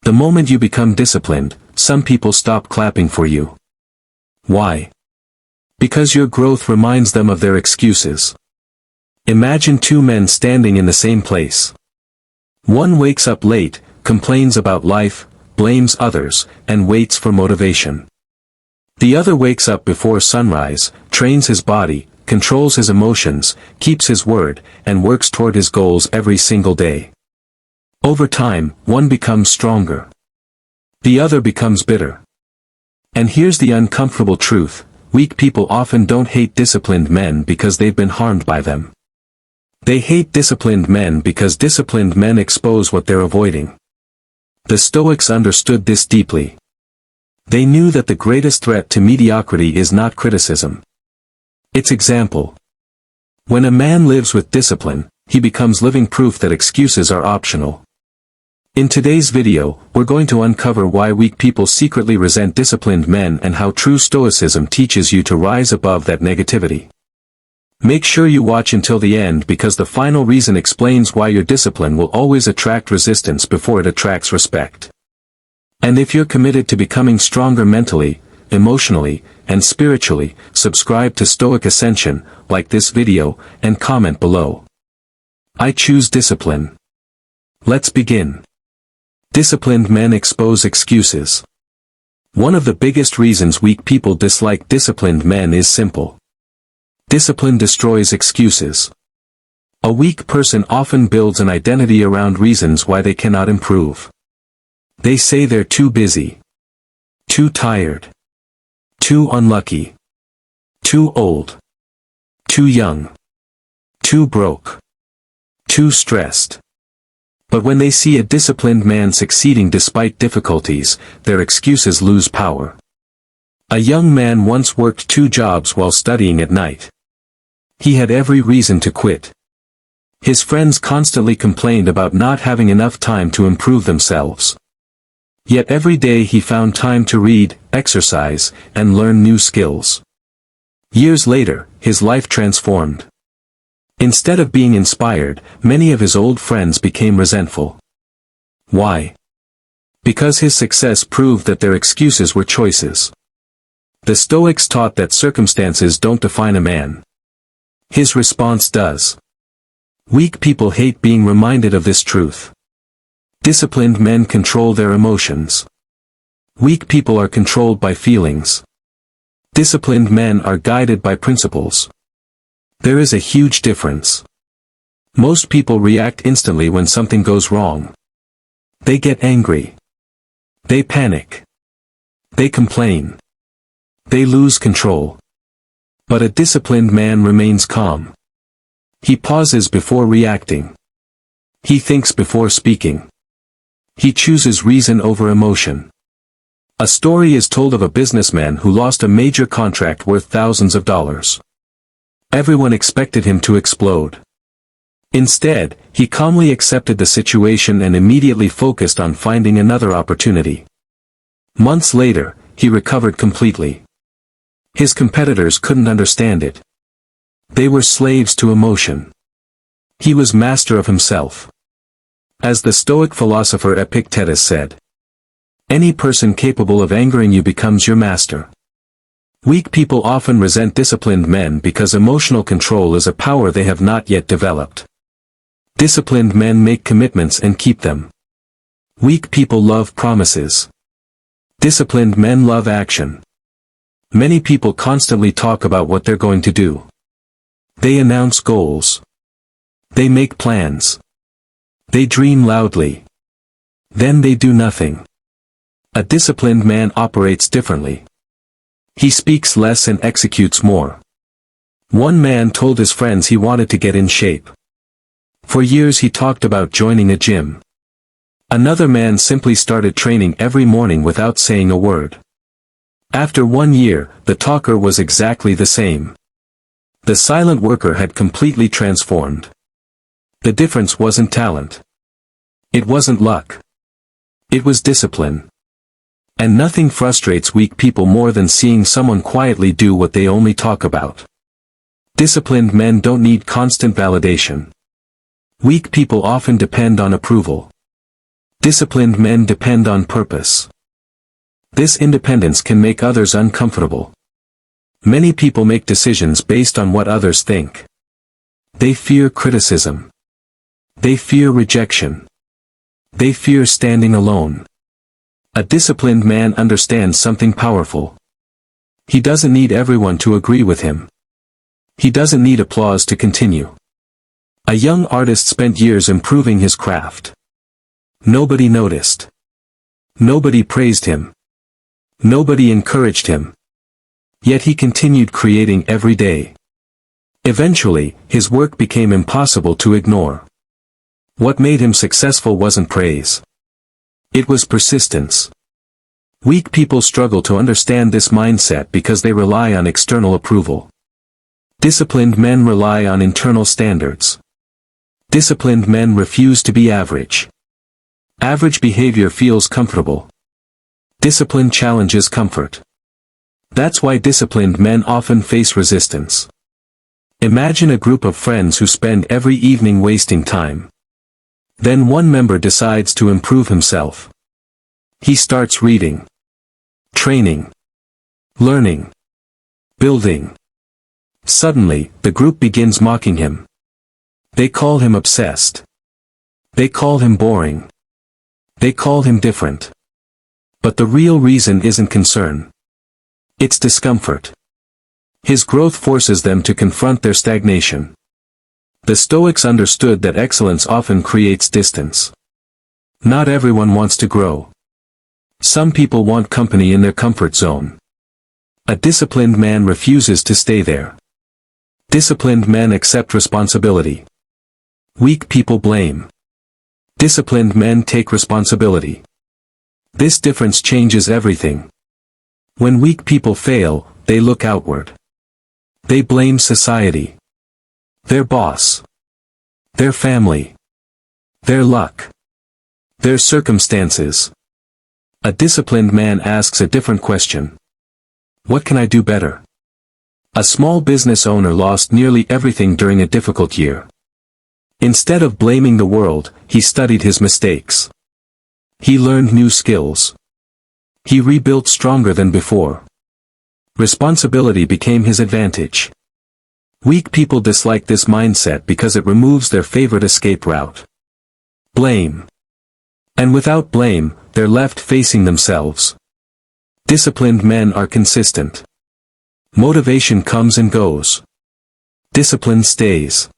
The moment you become disciplined, some people stop clapping for you. Why? Because your growth reminds them of their excuses. Imagine two men standing in the same place. One wakes up late, complains about life, blames others, and waits for motivation. The other wakes up before sunrise, trains his body, controls his emotions, keeps his word, and works toward his goals every single day. Over time, one becomes stronger. The other becomes bitter. And here's the uncomfortable truth: weak people often don't hate disciplined men because they've been harmed by them. They hate disciplined men because disciplined men expose what they're avoiding. The Stoics understood this deeply. They knew that the greatest threat to mediocrity is not criticism. It's example. When a man lives with discipline, he becomes living proof that excuses are optional. In today's video, we're going to uncover why weak people secretly resent disciplined men and how true Stoicism teaches you to rise above that negativity. Make sure you watch until the end because the final reason explains why your discipline will always attract resistance before it attracts respect. And if you're committed to becoming stronger mentally, emotionally, and spiritually, subscribe to Stoic Ascension, like this video, and comment below. I choose discipline. Let's begin. Disciplined men expose excuses. One of the biggest reasons weak people dislike disciplined men is simple. Discipline destroys excuses. A weak person often builds an identity around reasons why they cannot improve. They say they're too busy, too tired, too unlucky, too old, too young, too broke, too stressed. But when they see a disciplined man succeeding despite difficulties, their excuses lose power. A young man once worked 2 jobs while studying at night. He had every reason to quit. His friends constantly complained about not having enough time to improve themselves. Yet every day he found time to read, exercise, and learn new skills. Years later, his life transformed. Instead of being inspired, many of his old friends became resentful. Why? Because his success proved that their excuses were choices. The Stoics taught that circumstances don't define a man. His response does. Weak people hate being reminded of this truth. Disciplined men control their emotions. Weak people are controlled by feelings. Disciplined men are guided by principles. There is a huge difference. Most people react instantly when something goes wrong. They get angry. They panic. They complain. They lose control. But a disciplined man remains calm. He pauses before reacting. He thinks before speaking. He chooses reason over emotion. A story is told of a businessman who lost a major contract worth thousands of dollars. Everyone expected him to explode. Instead, he calmly accepted the situation and immediately focused on finding another opportunity. Months later, he recovered completely. His competitors couldn't understand it. They were slaves to emotion. He was master of himself. As the Stoic philosopher Epictetus said, "Any person capable of angering you becomes your master." Weak people often resent disciplined men because emotional control is a power they have not yet developed. Disciplined men make commitments and keep them. Weak people love promises. Disciplined men love action. Many people constantly talk about what they're going to do. They announce goals. They make plans. They dream loudly. Then they do nothing. A disciplined man operates differently. He speaks less and executes more. One man told his friends he wanted to get in shape. For years he talked about joining a gym. Another man simply started training every morning without saying a word. After 1 year, the talker was exactly the same. The silent worker had completely transformed. The difference wasn't talent. It wasn't luck. It was discipline. And nothing frustrates weak people more than seeing someone quietly do what they only talk about. Disciplined men don't need constant validation. Weak people often depend on approval. Disciplined men depend on purpose. This independence can make others uncomfortable. Many people make decisions based on what others think. They fear criticism. They fear rejection. They fear standing alone. A disciplined man understands something powerful. He doesn't need everyone to agree with him. He doesn't need applause to continue. A young artist spent years improving his craft. Nobody noticed. Nobody praised him. Nobody encouraged him. Yet he continued creating every day. Eventually, his work became impossible to ignore. What made him successful wasn't praise. It was persistence. Weak people struggle to understand this mindset because they rely on external approval. Disciplined men rely on internal standards. Disciplined men refuse to be average. Average behavior feels comfortable. Discipline challenges comfort. That's why disciplined men often face resistance. Imagine a group of friends who spend every evening wasting time. Then one member decides to improve himself. He starts reading, training, learning, building. Suddenly, the group begins mocking him. They call him obsessed. They call him boring. They call him different. But the real reason isn't concern. It's discomfort. His growth forces them to confront their stagnation. The Stoics understood that excellence often creates distance. Not everyone wants to grow. Some people want company in their comfort zone. A disciplined man refuses to stay there. Disciplined men accept responsibility. Weak people blame. Disciplined men take responsibility. This difference changes everything. When weak people fail, they look outward. They blame society. Their boss. Their family. Their luck. Their circumstances. A disciplined man asks a different question. What can I do better? A small business owner lost nearly everything during a difficult year. Instead of blaming the world, he studied his mistakes. He learned new skills. He rebuilt stronger than before. Responsibility became his advantage. Weak people dislike this mindset because it removes their favorite escape route. Blame. And without blame, they're left facing themselves. Disciplined men are consistent. Motivation comes and goes. Discipline stays.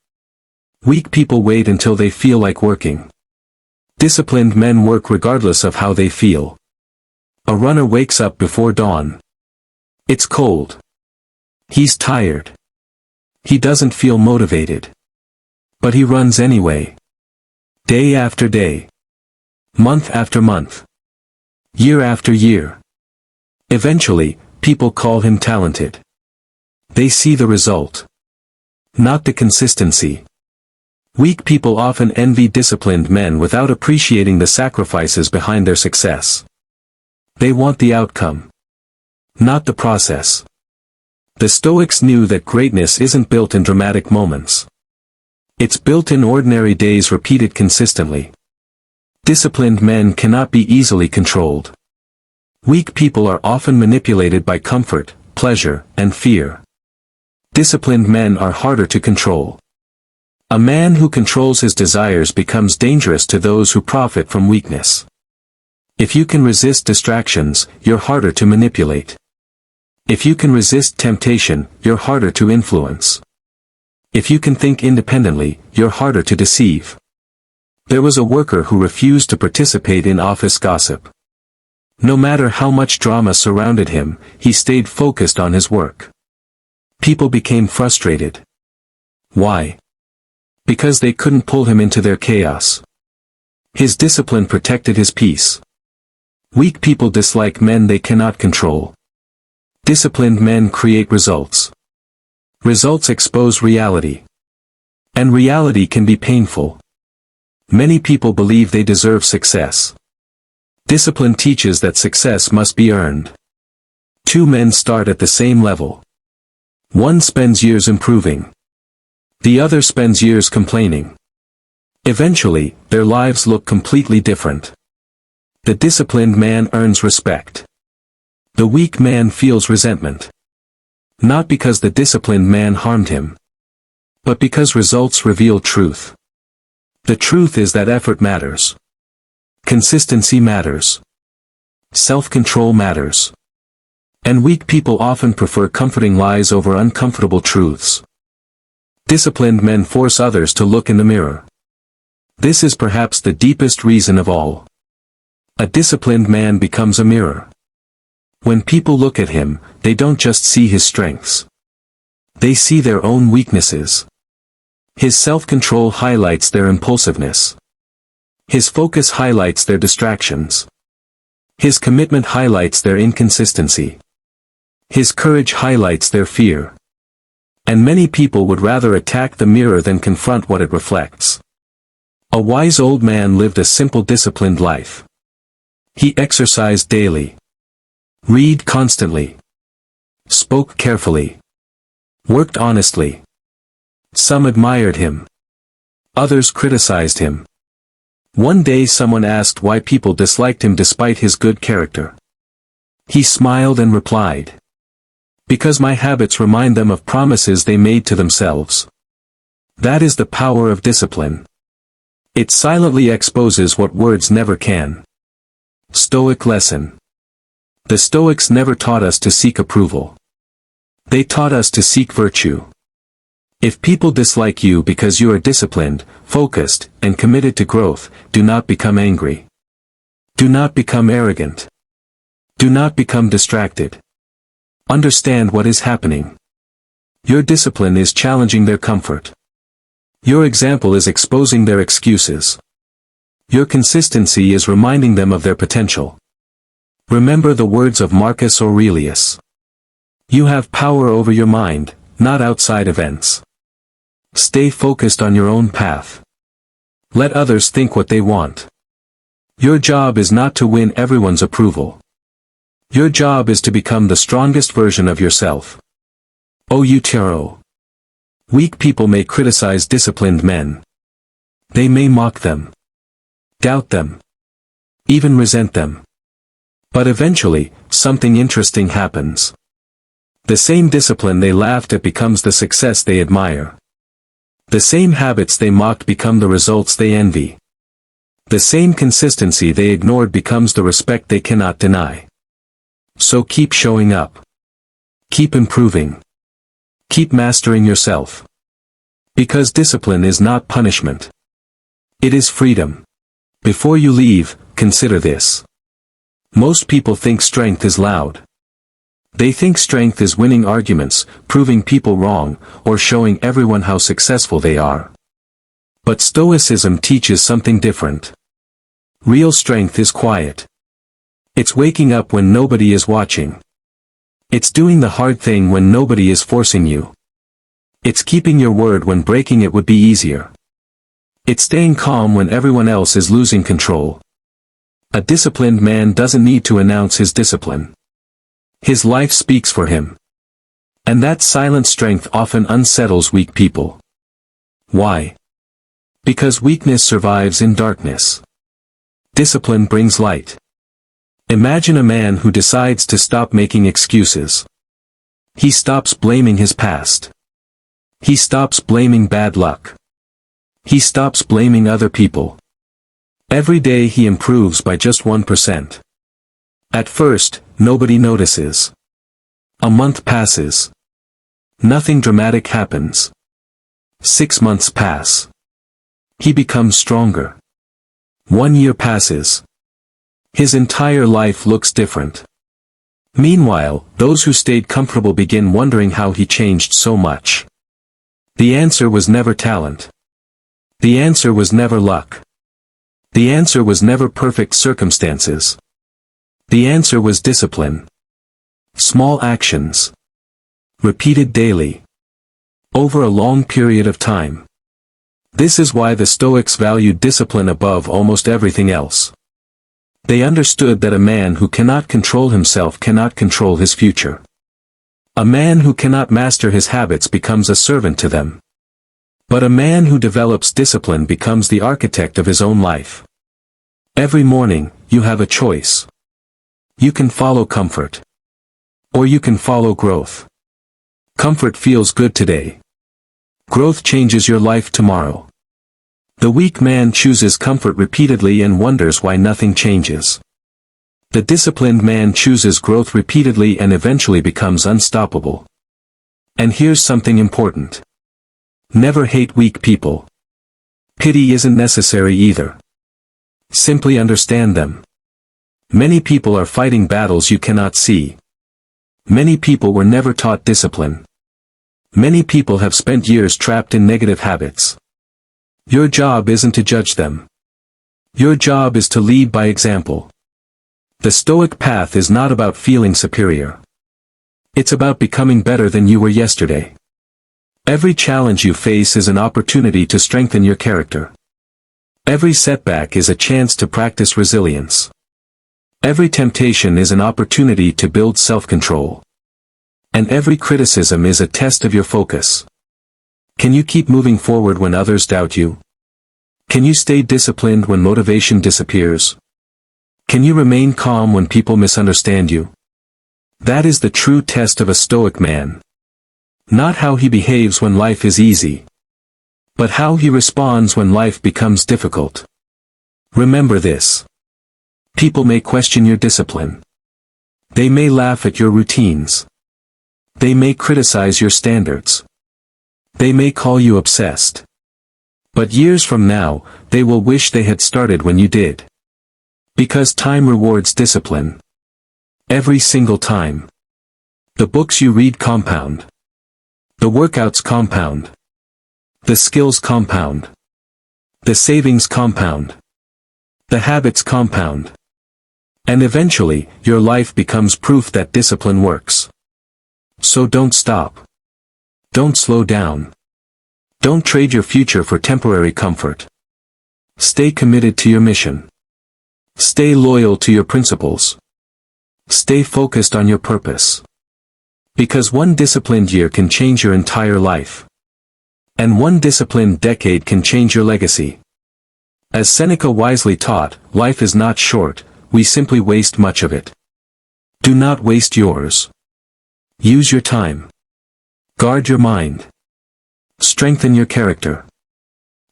Weak people wait until they feel like working. Disciplined men work regardless of how they feel. A runner wakes up before dawn. It's cold. He's tired. He doesn't feel motivated. But he runs anyway. Day after day. Month after month. Year after year. Eventually, people call him talented. They see the result. Not the consistency. Weak people often envy disciplined men without appreciating the sacrifices behind their success. They want the outcome. Not the process. The Stoics knew that greatness isn't built in dramatic moments. It's built in ordinary days repeated consistently. Disciplined men cannot be easily controlled. Weak people are often manipulated by comfort, pleasure, and fear. Disciplined men are harder to control. A man who controls his desires becomes dangerous to those who profit from weakness. If you can resist distractions, you're harder to manipulate. If you can resist temptation, you're harder to influence. If you can think independently, you're harder to deceive. There was a worker who refused to participate in office gossip. No matter how much drama surrounded him, he stayed focused on his work. People became frustrated. Why? Because they couldn't pull him into their chaos. His discipline protected his peace. Weak people dislike men they cannot control. Disciplined men create results. Results expose reality. And reality can be painful. Many people believe they deserve success. Discipline teaches that success must be earned. Two men start at the same level. One spends years improving. The other spends years complaining. Eventually, their lives look completely different. The disciplined man earns respect. The weak man feels resentment. Not because the disciplined man harmed him, but because results reveal truth. The truth is that effort matters. Consistency matters. Self-control matters. And weak people often prefer comforting lies over uncomfortable truths. Disciplined men force others to look in the mirror. This is perhaps the deepest reason of all. A disciplined man becomes a mirror. When people look at him, they don't just see his strengths. They see their own weaknesses. His self-control highlights their impulsiveness. His focus highlights their distractions. His commitment highlights their inconsistency. His courage highlights their fear. And many people would rather attack the mirror than confront what it reflects. A wise old man lived a simple disciplined life. He exercised daily. Read constantly. Spoke carefully. Worked honestly. Some admired him. Others criticized him. One day someone asked why people disliked him despite his good character. He smiled and replied, "Because my habits remind them of promises they made to themselves." That is the power of discipline. It silently exposes what words never can. Stoic lesson. The Stoics never taught us to seek approval. They taught us to seek virtue. If people dislike you because you are disciplined, focused, and committed to growth, do not become angry. Do not become arrogant. Do not become distracted. Understand what is happening. Your discipline is challenging their comfort. Your example is exposing their excuses. Your consistency is reminding them of their potential. Remember the words of Marcus Aurelius. You have power over your mind, not outside events. Stay focused on your own path. Let others think what they want. Your job is not to win everyone's approval. Your job is to become the strongest version of yourself. Utero. Weak people may criticize disciplined men. They may mock them, doubt them, even resent them. But eventually, something interesting happens. The same discipline they laughed at becomes the success they admire. The same habits they mocked become the results they envy. The same consistency they ignored becomes the respect they cannot deny. So keep showing up. Keep improving. Keep mastering yourself. Because discipline is not punishment. It is freedom. Before you leave, consider this. Most people think strength is loud. They think strength is winning arguments, proving people wrong, or showing everyone how successful they are. But Stoicism teaches something different. Real strength is quiet. It's waking up when nobody is watching. It's doing the hard thing when nobody is forcing you. It's keeping your word when breaking it would be easier. It's staying calm when everyone else is losing control. A disciplined man doesn't need to announce his discipline. His life speaks for him. And that silent strength often unsettles weak people. Why? Because weakness survives in darkness. Discipline brings light. Imagine a man who decides to stop making excuses. He stops blaming his past. He stops blaming bad luck. He stops blaming other people. Every day he improves by just 1%. At first, nobody notices. A month passes. Nothing dramatic happens. 6 months pass. He becomes stronger. 1 year passes. His entire life looks different. Meanwhile, those who stayed comfortable begin wondering how he changed so much. The answer was never talent. The answer was never luck. The answer was never perfect circumstances. The answer was discipline. Small actions. Repeated daily. Over a long period of time. This is why the Stoics valued discipline above almost everything else. They understood that a man who cannot control himself cannot control his future. A man who cannot master his habits becomes a servant to them. But a man who develops discipline becomes the architect of his own life. Every morning, you have a choice. You can follow comfort. Or you can follow growth. Comfort feels good today. Growth changes your life tomorrow. The weak man chooses comfort repeatedly and wonders why nothing changes. The disciplined man chooses growth repeatedly and eventually becomes unstoppable. And here's something important. Never hate weak people. Pity isn't necessary either. Simply understand them. Many people are fighting battles you cannot see. Many people were never taught discipline. Many people have spent years trapped in negative habits. Your job isn't to judge them. Your job is to lead by example. The Stoic path is not about feeling superior. It's about becoming better than you were yesterday. Every challenge you face is an opportunity to strengthen your character. Every setback is a chance to practice resilience. Every temptation is an opportunity to build self-control. And every criticism is a test of your focus. Can you keep moving forward when others doubt you? Can you stay disciplined when motivation disappears? Can you remain calm when people misunderstand you? That is the true test of a Stoic man. Not how he behaves when life is easy, but how he responds when life becomes difficult. Remember this. People may question your discipline. They may laugh at your routines. They may criticize your standards. They may call you obsessed. But years from now, they will wish they had started when you did. Because time rewards discipline. Every single time. The books you read compound. The workouts compound. The skills compound. The savings compound. The habits compound. And eventually, your life becomes proof that discipline works. So don't stop. Don't slow down. Don't trade your future for temporary comfort. Stay committed to your mission. Stay loyal to your principles. Stay focused on your purpose. Because one disciplined year can change your entire life. And one disciplined decade can change your legacy. As Seneca wisely taught, life is not short, we simply waste much of it. Do not waste yours. Use your time. Guard your mind. Strengthen your character.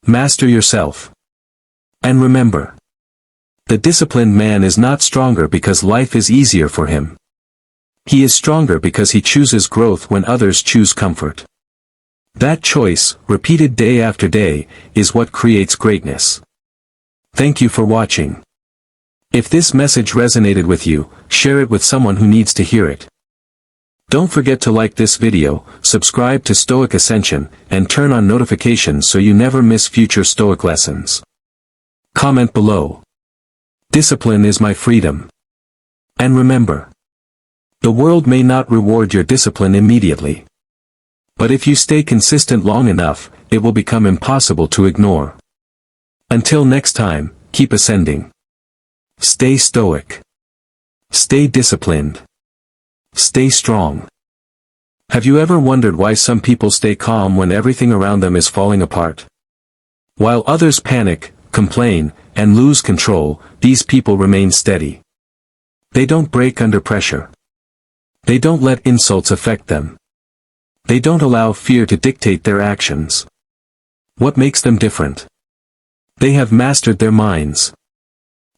Master yourself. And remember, the disciplined man is not stronger because life is easier for him. He is stronger because he chooses growth when others choose comfort. That choice, repeated day after day, is what creates greatness. Thank you for watching. If this message resonated with you, share it with someone who needs to hear it. Don't forget to like this video, subscribe to Stoic Ascension, and turn on notifications so you never miss future Stoic lessons. Comment below. Discipline is my freedom. And remember, the world may not reward your discipline immediately. But if you stay consistent long enough, it will become impossible to ignore. Until next time, keep ascending. Stay stoic. Stay disciplined. Stay strong. Have you ever wondered why some people stay calm when everything around them is falling apart? While others panic, complain, and lose control, these people remain steady. They don't break under pressure. They don't let insults affect them. They don't allow fear to dictate their actions. What makes them different? They have mastered their minds.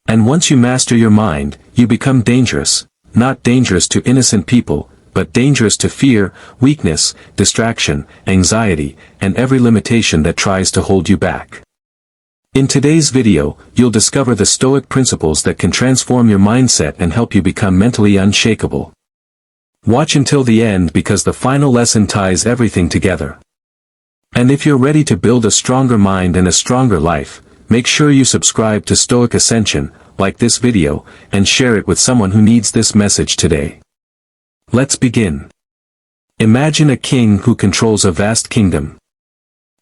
And once you master your mind, you become dangerous, not dangerous to innocent people, but dangerous to fear, weakness, distraction, anxiety, and every limitation that tries to hold you back. In today's video, you'll discover the Stoic principles that can transform your mindset and help you become mentally unshakable. Watch until the end because the final lesson ties everything together. And if you're ready to build a stronger mind and a stronger life, make sure you subscribe to Stoic Ascension, like this video, and share it with someone who needs this message today. Let's begin. Imagine a king who controls a vast kingdom.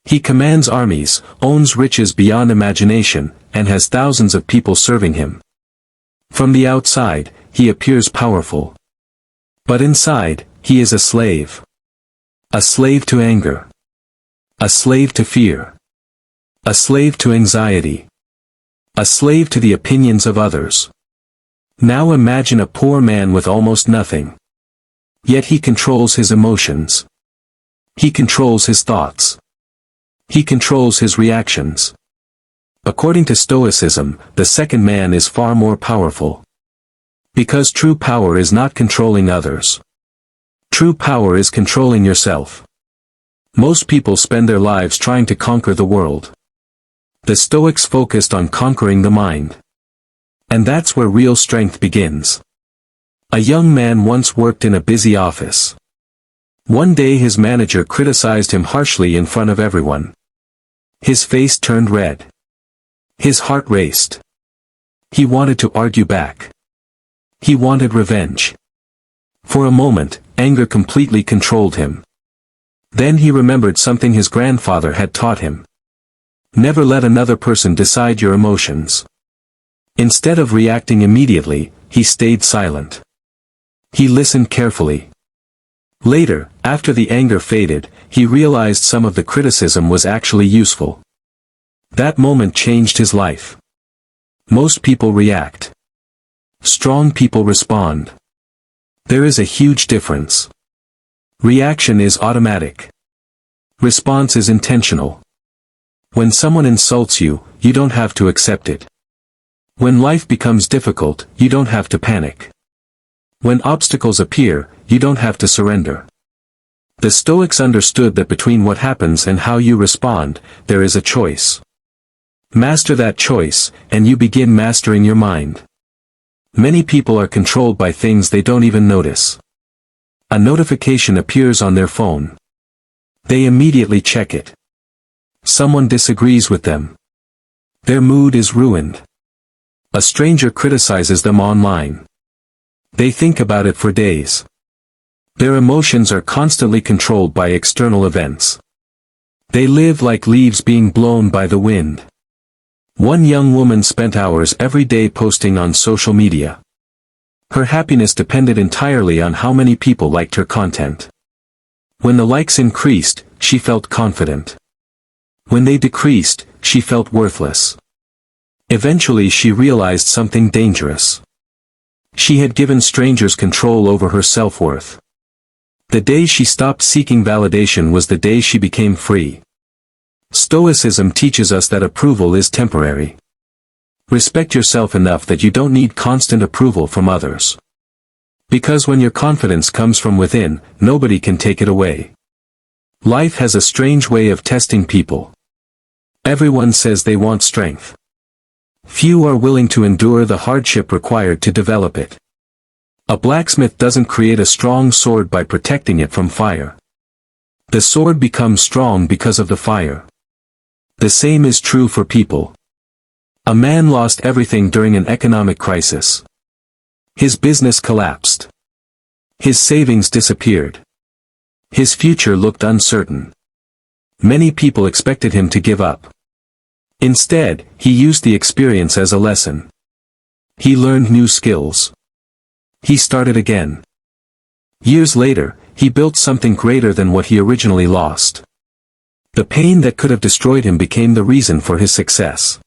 He commands armies, owns riches beyond imagination, and has thousands of people serving him. From the outside, he appears powerful. But inside, he is a slave. A slave to anger. A slave to fear. A slave to anxiety. A slave to the opinions of others. Now imagine a poor man with almost nothing. Yet he controls his emotions. He controls his thoughts. He controls his reactions. According to Stoicism, the second man is far more powerful. Because true power is not controlling others. True power is controlling yourself. Most people spend their lives trying to conquer the world. The Stoics focused on conquering the mind. And that's where real strength begins. A young man once worked in a busy office. One day his manager criticized him harshly in front of everyone. His face turned red. His heart raced. He wanted to argue back. He wanted revenge. For a moment, anger completely controlled him. Then he remembered something his grandfather had taught him. Never let another person decide your emotions. Instead of reacting immediately, he stayed silent. He listened carefully. Later, after the anger faded, he realized some of the criticism was actually useful. That moment changed his life. Most people react. Strong people respond. There is a huge difference. Reaction is automatic. Response is intentional. When someone insults you, you don't have to accept it. When life becomes difficult, you don't have to panic. When obstacles appear, you don't have to surrender. The Stoics understood that between what happens and how you respond, there is a choice. Master that choice, and you begin mastering your mind. Many people are controlled by things they don't even notice. A notification appears on their phone. They immediately check it. Someone disagrees with them. Their mood is ruined. A stranger criticizes them online. They think about it for days. Their emotions are constantly controlled by external events. They live like leaves being blown by the wind. One young woman spent hours every day posting on social media. Her happiness depended entirely on how many people liked her content. When the likes increased, she felt confident. When they decreased, she felt worthless. Eventually she realized something dangerous. She had given strangers control over her self-worth. The day she stopped seeking validation was the day she became free. Stoicism teaches us that approval is temporary. Respect yourself enough that you don't need constant approval from others. Because when your confidence comes from within, nobody can take it away. Life has a strange way of testing people. Everyone says they want strength. Few are willing to endure the hardship required to develop it. A blacksmith doesn't create a strong sword by protecting it from fire. The sword becomes strong because of the fire. The same is true for people. A man lost everything during an economic crisis. His business collapsed. His savings disappeared. His future looked uncertain. Many people expected him to give up. Instead, he used the experience as a lesson. He learned new skills. He started again. Years later, he built something greater than what he originally lost. The pain that could have destroyed him became the reason for his success.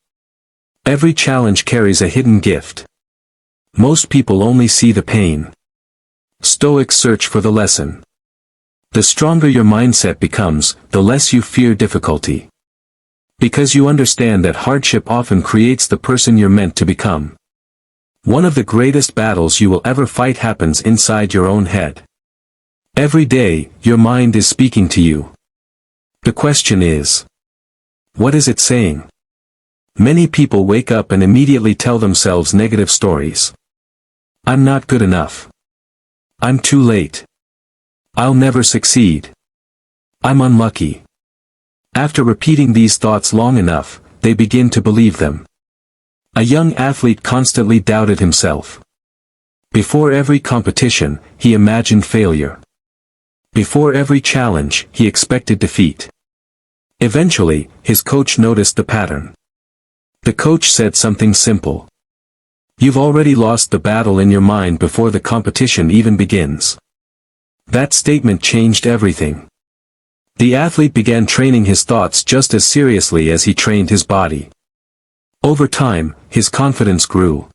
Every challenge carries a hidden gift. Most people only see the pain. Stoics search for the lesson. The stronger your mindset becomes, the less you fear difficulty. Because you understand that hardship often creates the person you're meant to become. One of the greatest battles you will ever fight happens inside your own head. Every day, your mind is speaking to you. The question is, what is it saying? Many people wake up and immediately tell themselves negative stories. I'm not good enough. I'm too late. I'll never succeed. I'm unlucky. After repeating these thoughts long enough, they begin to believe them. A young athlete constantly doubted himself. Before every competition, he imagined failure. Before every challenge, he expected defeat. Eventually, his coach noticed the pattern. The coach said something simple. You've already lost the battle in your mind before the competition even begins. That statement changed everything. The athlete began training his thoughts just as seriously as he trained his body. Over time, his confidence grew.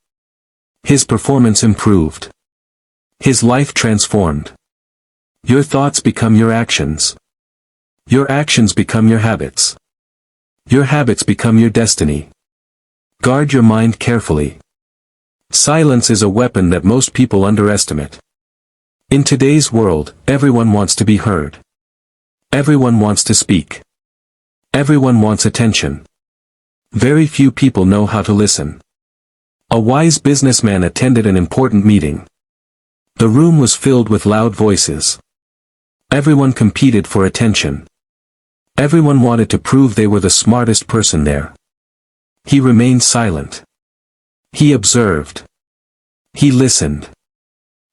His performance improved. His life transformed. Your thoughts become your actions. Your actions become your habits. Your habits become your destiny. Guard your mind carefully. Silence is a weapon that most people underestimate. In today's world, everyone wants to be heard. Everyone wants to speak. Everyone wants attention. Very few people know how to listen. A wise businessman attended an important meeting. The room was filled with loud voices. Everyone competed for attention. Everyone wanted to prove they were the smartest person there. He remained silent. He observed. He listened.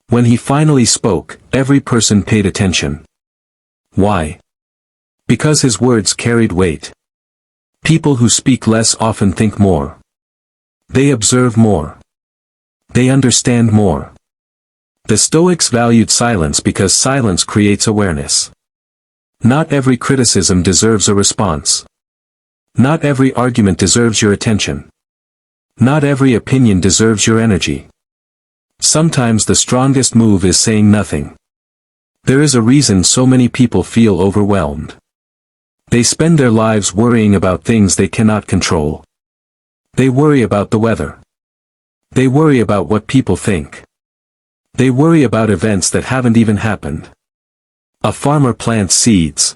When he finally spoke, every person paid attention. Why? Because his words carried weight. People who speak less often think more. They observe more. They understand more. The Stoics valued silence because silence creates awareness. Not every criticism deserves a response. Not every argument deserves your attention. Not every opinion deserves your energy. Sometimes the strongest move is saying nothing. There is a reason so many people feel overwhelmed. They spend their lives worrying about things they cannot control. They worry about the weather. They worry about what people think. They worry about events that haven't even happened. A farmer plants seeds.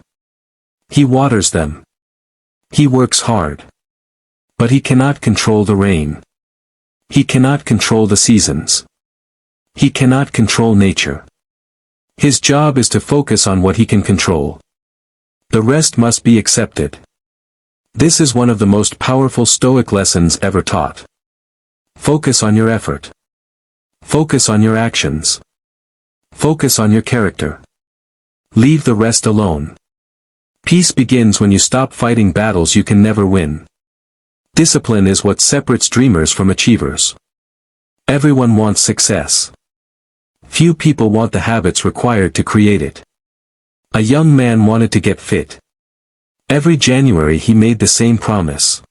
He waters them. He works hard. But he cannot control the rain. He cannot control the seasons. He cannot control nature. His job is to focus on what he can control. The rest must be accepted. This is one of the most powerful Stoic lessons ever taught. Focus on your effort. Focus on your actions. Focus on your character. Leave the rest alone. Peace begins when you stop fighting battles you can never win. Discipline is what separates dreamers from achievers. Everyone wants success. Few people want the habits required to create it. A young man wanted to get fit. Every January he made the same promise.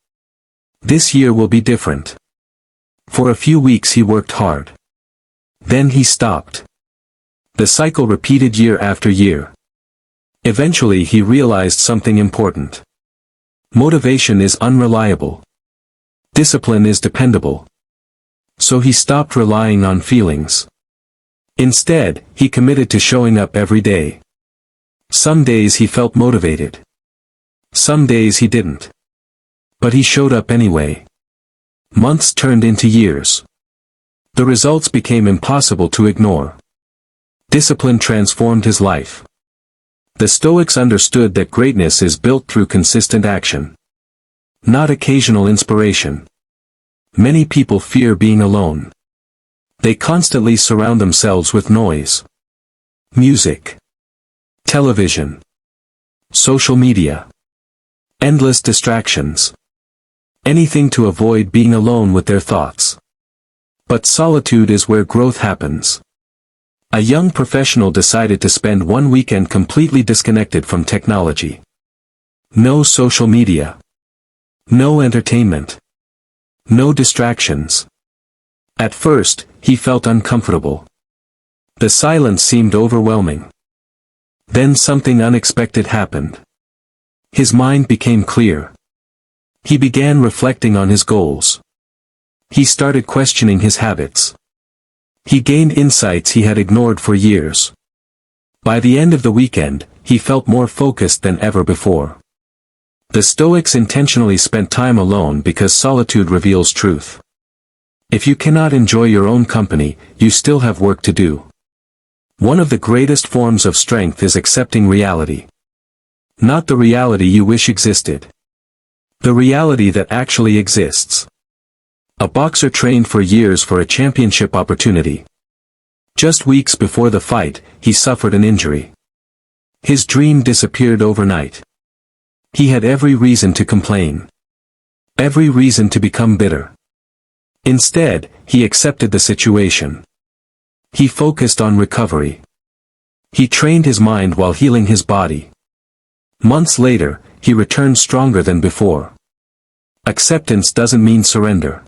This year will be different. For a few weeks he worked hard. Then he stopped. The cycle repeated year after year. Eventually he realized something important. Motivation is unreliable. Discipline is dependable. So he stopped relying on feelings. Instead, he committed to showing up every day. Some days he felt motivated. Some days he didn't. But he showed up anyway. Months turned into years. The results became impossible to ignore. Discipline transformed his life. The Stoics understood that greatness is built through consistent action. Not occasional inspiration. Many people fear being alone. They constantly surround themselves with noise. Music. Television. Social media. Endless distractions. Anything to avoid being alone with their thoughts. But solitude is where growth happens. A young professional decided to spend one weekend completely disconnected from technology. No social media. No entertainment. No distractions. At first, he felt uncomfortable. The silence seemed overwhelming. Then something unexpected happened. His mind became clear. He began reflecting on his goals. He started questioning his habits. He gained insights he had ignored for years. By the end of the weekend, he felt more focused than ever before. The Stoics intentionally spent time alone because solitude reveals truth. If you cannot enjoy your own company, you still have work to do. One of the greatest forms of strength is accepting reality. Not the reality you wish existed. The reality that actually exists. A boxer trained for years for a championship opportunity. Just weeks before the fight, he suffered an injury. His dream disappeared overnight. He had every reason to complain. Every reason to become bitter. Instead, he accepted the situation. He focused on recovery. He trained his mind while healing his body. Months later, he returned stronger than before. Acceptance doesn't mean surrender.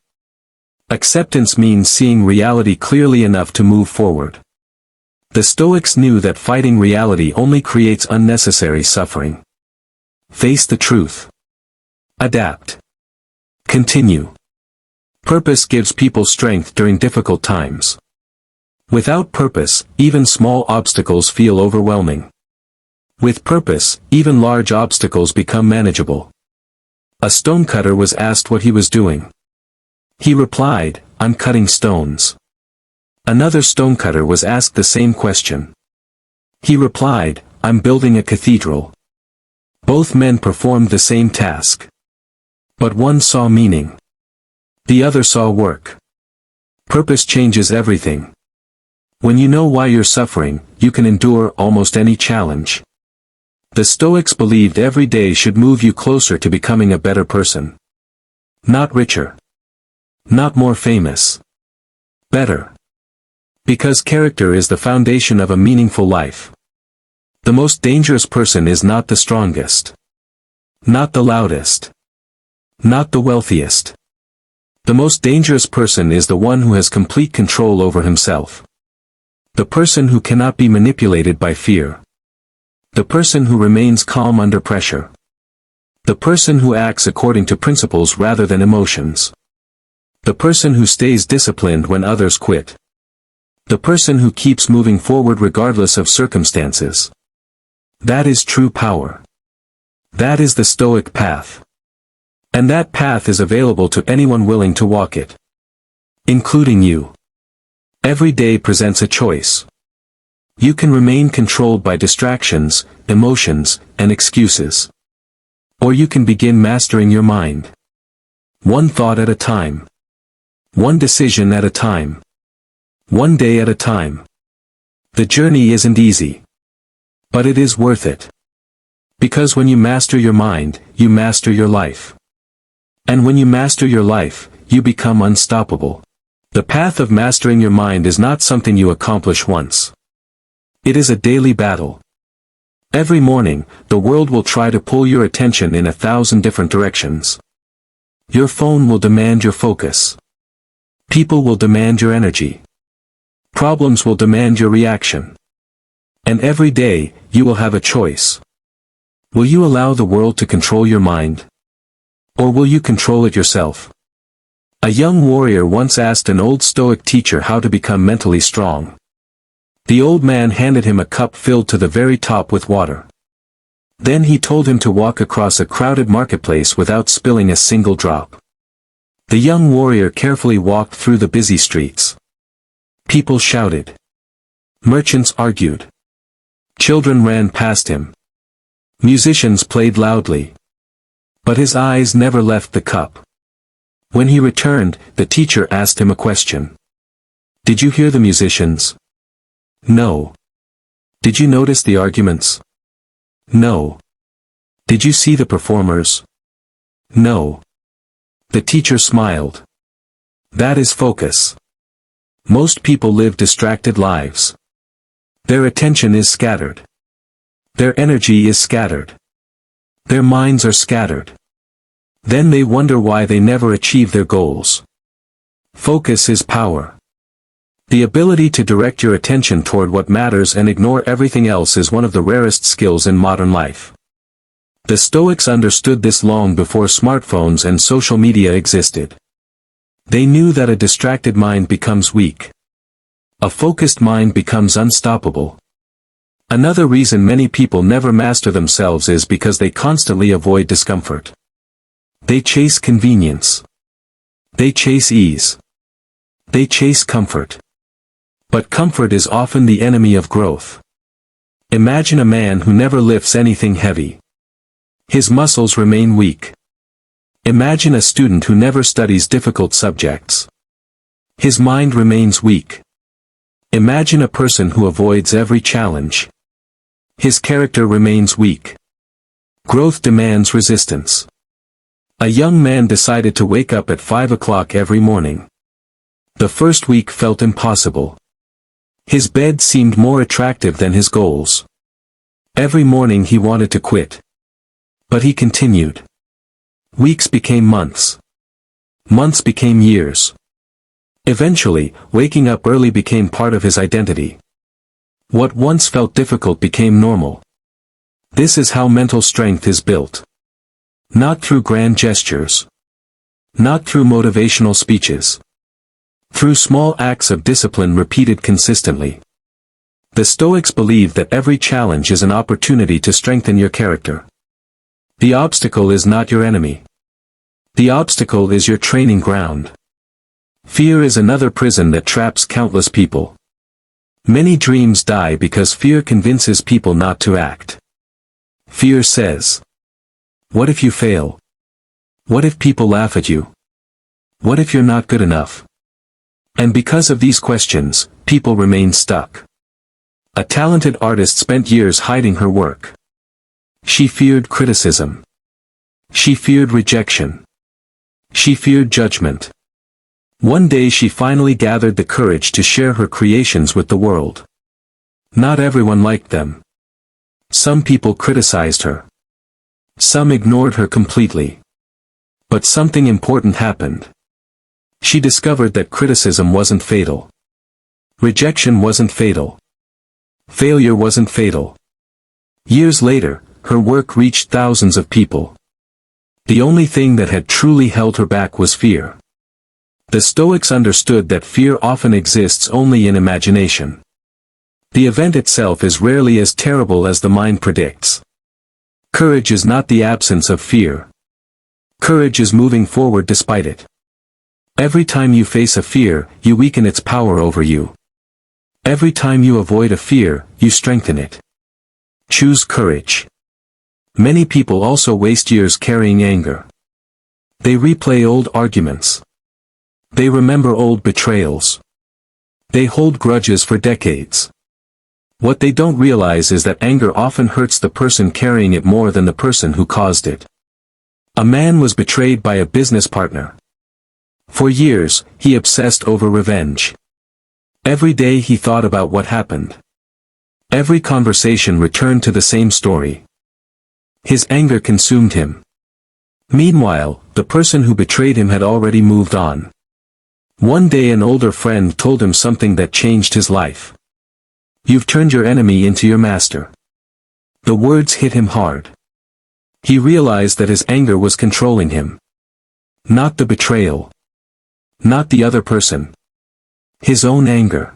Acceptance means seeing reality clearly enough to move forward. The Stoics knew that fighting reality only creates unnecessary suffering. Face the truth. Adapt. Continue. Purpose gives people strength during difficult times. Without purpose, even small obstacles feel overwhelming. With purpose, even large obstacles become manageable. A stonecutter was asked what he was doing. He replied, "I'm cutting stones." Another stonecutter was asked the same question. He replied, "I'm building a cathedral." Both men performed the same task. But one saw meaning. The other saw work. Purpose changes everything. When you know why you're suffering, you can endure almost any challenge. The Stoics believed every day should move you closer to becoming a better person. Not richer. Not more famous. Better. Because character is the foundation of a meaningful life. The most dangerous person is not the strongest. Not the loudest. Not the wealthiest. The most dangerous person is the one who has complete control over himself. The person who cannot be manipulated by fear. The person who remains calm under pressure. The person who acts according to principles rather than emotions. The person who stays disciplined when others quit. The person who keeps moving forward regardless of circumstances. That is true power. That is the Stoic path. And that path is available to anyone willing to walk it. Including you. Every day presents a choice. You can remain controlled by distractions, emotions, and excuses. Or you can begin mastering your mind. One thought at a time. One decision at a time. One day at a time. The journey isn't easy. But it is worth it. Because when you master your mind, you master your life. And when you master your life, you become unstoppable. The path of mastering your mind is not something you accomplish once. It is a daily battle. Every morning, the world will try to pull your attention in 1,000 different directions. Your phone will demand your focus. People will demand your energy. Problems will demand your reaction. And every day, you will have a choice. Will you allow the world to control your mind? Or will you control it yourself? A young warrior once asked an old Stoic teacher how to become mentally strong. The old man handed him a cup filled to the very top with water. Then he told him to walk across a crowded marketplace without spilling a single drop. The young warrior carefully walked through the busy streets. People shouted. Merchants argued. Children ran past him. Musicians played loudly. But his eyes never left the cup. When he returned, the teacher asked him a question. Did you hear the musicians? No. Did you notice the arguments? No. Did you see the performers? No. The teacher smiled. That is focus. Most people live distracted lives. Their attention is scattered. Their energy is scattered. Their minds are scattered. Then they wonder why they never achieve their goals. Focus is power. The ability to direct your attention toward what matters and ignore everything else is one of the rarest skills in modern life. The Stoics understood this long before smartphones and social media existed. They knew that a distracted mind becomes weak. A focused mind becomes unstoppable. Another reason many people never master themselves is because they constantly avoid discomfort. They chase convenience. They chase ease. They chase comfort. But comfort is often the enemy of growth. Imagine a man who never lifts anything heavy. His muscles remain weak. Imagine a student who never studies difficult subjects. His mind remains weak. Imagine a person who avoids every challenge. His character remains weak. Growth demands resistance. A young man decided to wake up at 5 o'clock every morning. The first week felt impossible. His bed seemed more attractive than his goals. Every morning he wanted to quit. But he continued. Weeks became months. Months became years. Eventually, waking up early became part of his identity. What once felt difficult became normal. This is how mental strength is built. Not through grand gestures. Not through motivational speeches. Through small acts of discipline repeated consistently. The Stoics believe that every challenge is an opportunity to strengthen your character. The obstacle is not your enemy. The obstacle is your training ground. Fear is another prison that traps countless people. Many dreams die because fear convinces people not to act. Fear says, "What if you fail? What if people laugh at you? What if you're not good enough?" And because of these questions, people remain stuck. A talented artist spent years hiding her work. She feared criticism. She feared rejection. She feared judgment. One day she finally gathered the courage to share her creations with the world. Not everyone liked them. Some people criticized her. Some ignored her completely. But something important happened. She discovered that criticism wasn't fatal. Rejection wasn't fatal. Failure wasn't fatal. Years later, her work reached thousands of people. The only thing that had truly held her back was fear. The Stoics understood that fear often exists only in imagination. The event itself is rarely as terrible as the mind predicts. Courage is not the absence of fear. Courage is moving forward despite it. Every time you face a fear, you weaken its power over you. Every time you avoid a fear, you strengthen it. Choose courage. Many people also waste years carrying anger. They replay old arguments. They remember old betrayals. They hold grudges for decades. What they don't realize is that anger often hurts the person carrying it more than the person who caused it. A man was betrayed by a business partner. For years, he obsessed over revenge. Every day he thought about what happened. Every conversation returned to the same story. His anger consumed him. Meanwhile, the person who betrayed him had already moved on. One day an older friend told him something that changed his life. "You've turned your enemy into your master." The words hit him hard. He realized that his anger was controlling him. Not the betrayal. Not the other person. His own anger.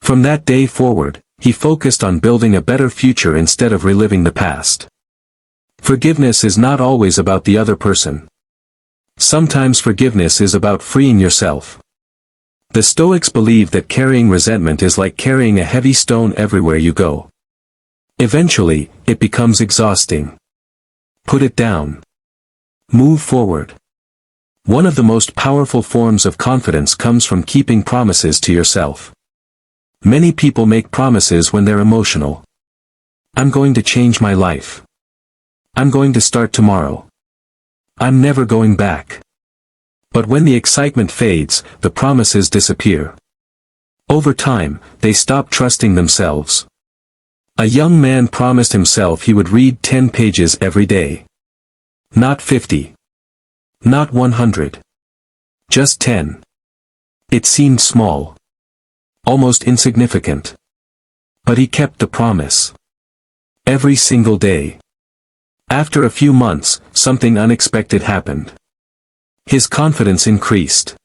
From that day forward, he focused on building a better future instead of reliving the past. Forgiveness is not always about the other person. Sometimes forgiveness is about freeing yourself. The Stoics believe that carrying resentment is like carrying a heavy stone everywhere you go. Eventually, it becomes exhausting. Put it down. Move forward. One of the most powerful forms of confidence comes from keeping promises to yourself. Many people make promises when they're emotional. "I'm going to change my life. I'm going to start tomorrow. I'm never going back." But when the excitement fades, the promises disappear. Over time, they stop trusting themselves. A young man promised himself he would read 10 pages every day. Not 50. Not 100. Just 10. It seemed small. Almost insignificant. But he kept the promise. Every single day. After a few months, something unexpected happened. His confidence increased.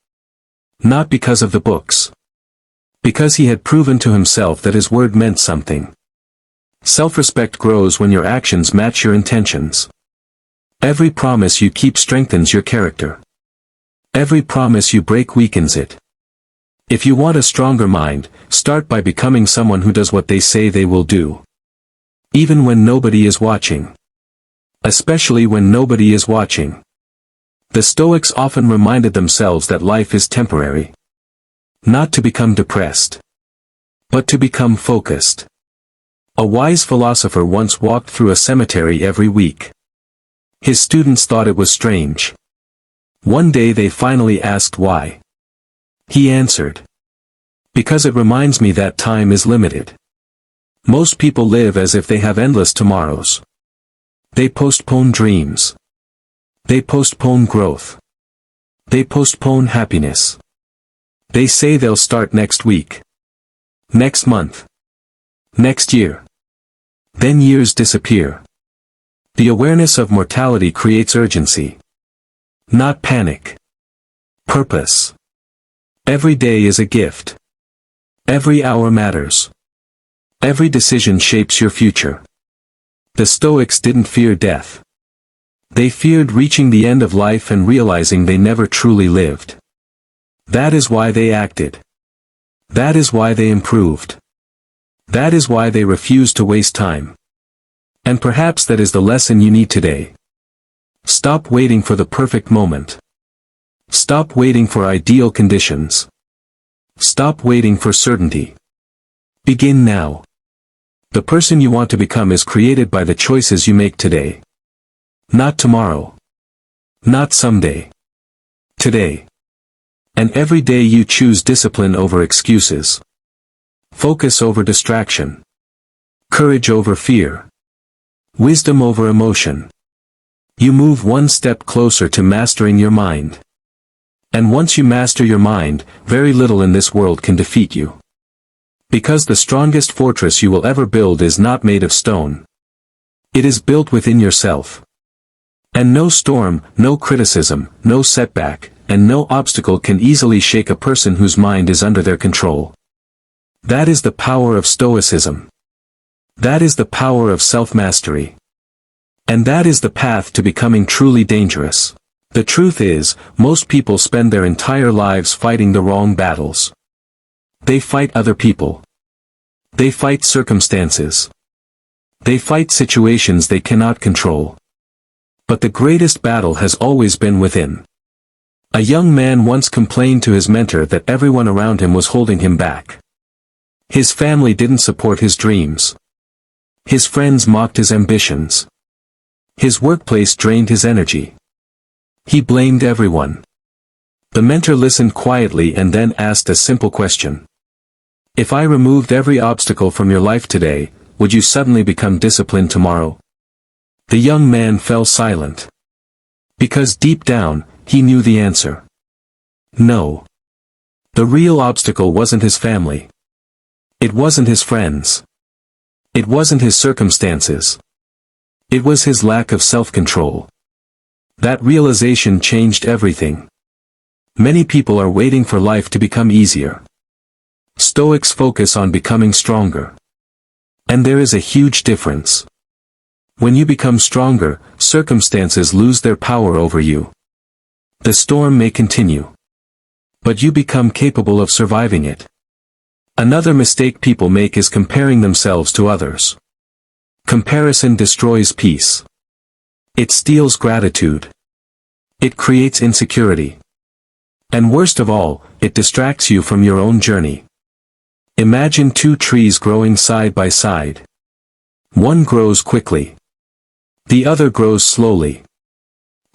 Not because of the books. Because he had proven to himself that his word meant something. Self-respect grows when your actions match your intentions. Every promise you keep strengthens your character. Every promise you break weakens it. If you want a stronger mind, start by becoming someone who does what they say they will do. Even when nobody is watching. Especially when nobody is watching. The Stoics often reminded themselves that life is temporary. Not to become depressed. But to become focused. A wise philosopher once walked through a cemetery every week. His students thought it was strange. One day they finally asked why. He answered. "Because it reminds me that time is limited. Most people live as if they have endless tomorrows. They postpone dreams. They postpone growth. They postpone happiness. They say they'll start next week, next month, next year. Then years disappear. The awareness of mortality creates urgency. Not panic. Purpose. Every day is a gift. Every hour matters. Every decision shapes your future. The Stoics didn't fear death. They feared reaching the end of life and realizing they never truly lived. That is why they acted. That is why they improved. That is why they refused to waste time. And perhaps that is the lesson you need today. Stop waiting for the perfect moment. Stop waiting for ideal conditions. Stop waiting for certainty. Begin now. The person you want to become is created by the choices you make today. Not tomorrow. Not someday. Today. And every day you choose discipline over excuses. Focus over distraction. Courage over fear. Wisdom over emotion. You move one step closer to mastering your mind. And once you master your mind, very little in this world can defeat you. Because the strongest fortress you will ever build is not made of stone. It is built within yourself. And no storm, no criticism, no setback, and no obstacle can easily shake a person whose mind is under their control. That is the power of Stoicism. That is the power of self-mastery. And that is the path to becoming truly dangerous. The truth is, most people spend their entire lives fighting the wrong battles. They fight other people. They fight circumstances. They fight situations they cannot control. But the greatest battle has always been within. A young man once complained to his mentor that everyone around him was holding him back. His family didn't support his dreams. His friends mocked his ambitions. His workplace drained his energy. He blamed everyone. The mentor listened quietly and then asked a simple question. If I removed every obstacle from your life today, would you suddenly become disciplined tomorrow? The young man fell silent. Because deep down, he knew the answer. No. The real obstacle wasn't his family. It wasn't his friends. It wasn't his circumstances. It was his lack of self-control. That realization changed everything. Many people are waiting for life to become easier. Stoics focus on becoming stronger. And there is a huge difference. When you become stronger, circumstances lose their power over you. The storm may continue. But you become capable of surviving it. Another mistake people make is comparing themselves to others. Comparison destroys peace. It steals gratitude. It creates insecurity. And worst of all, it distracts you from your own journey. Imagine two trees growing side by side. One grows quickly. The other grows slowly.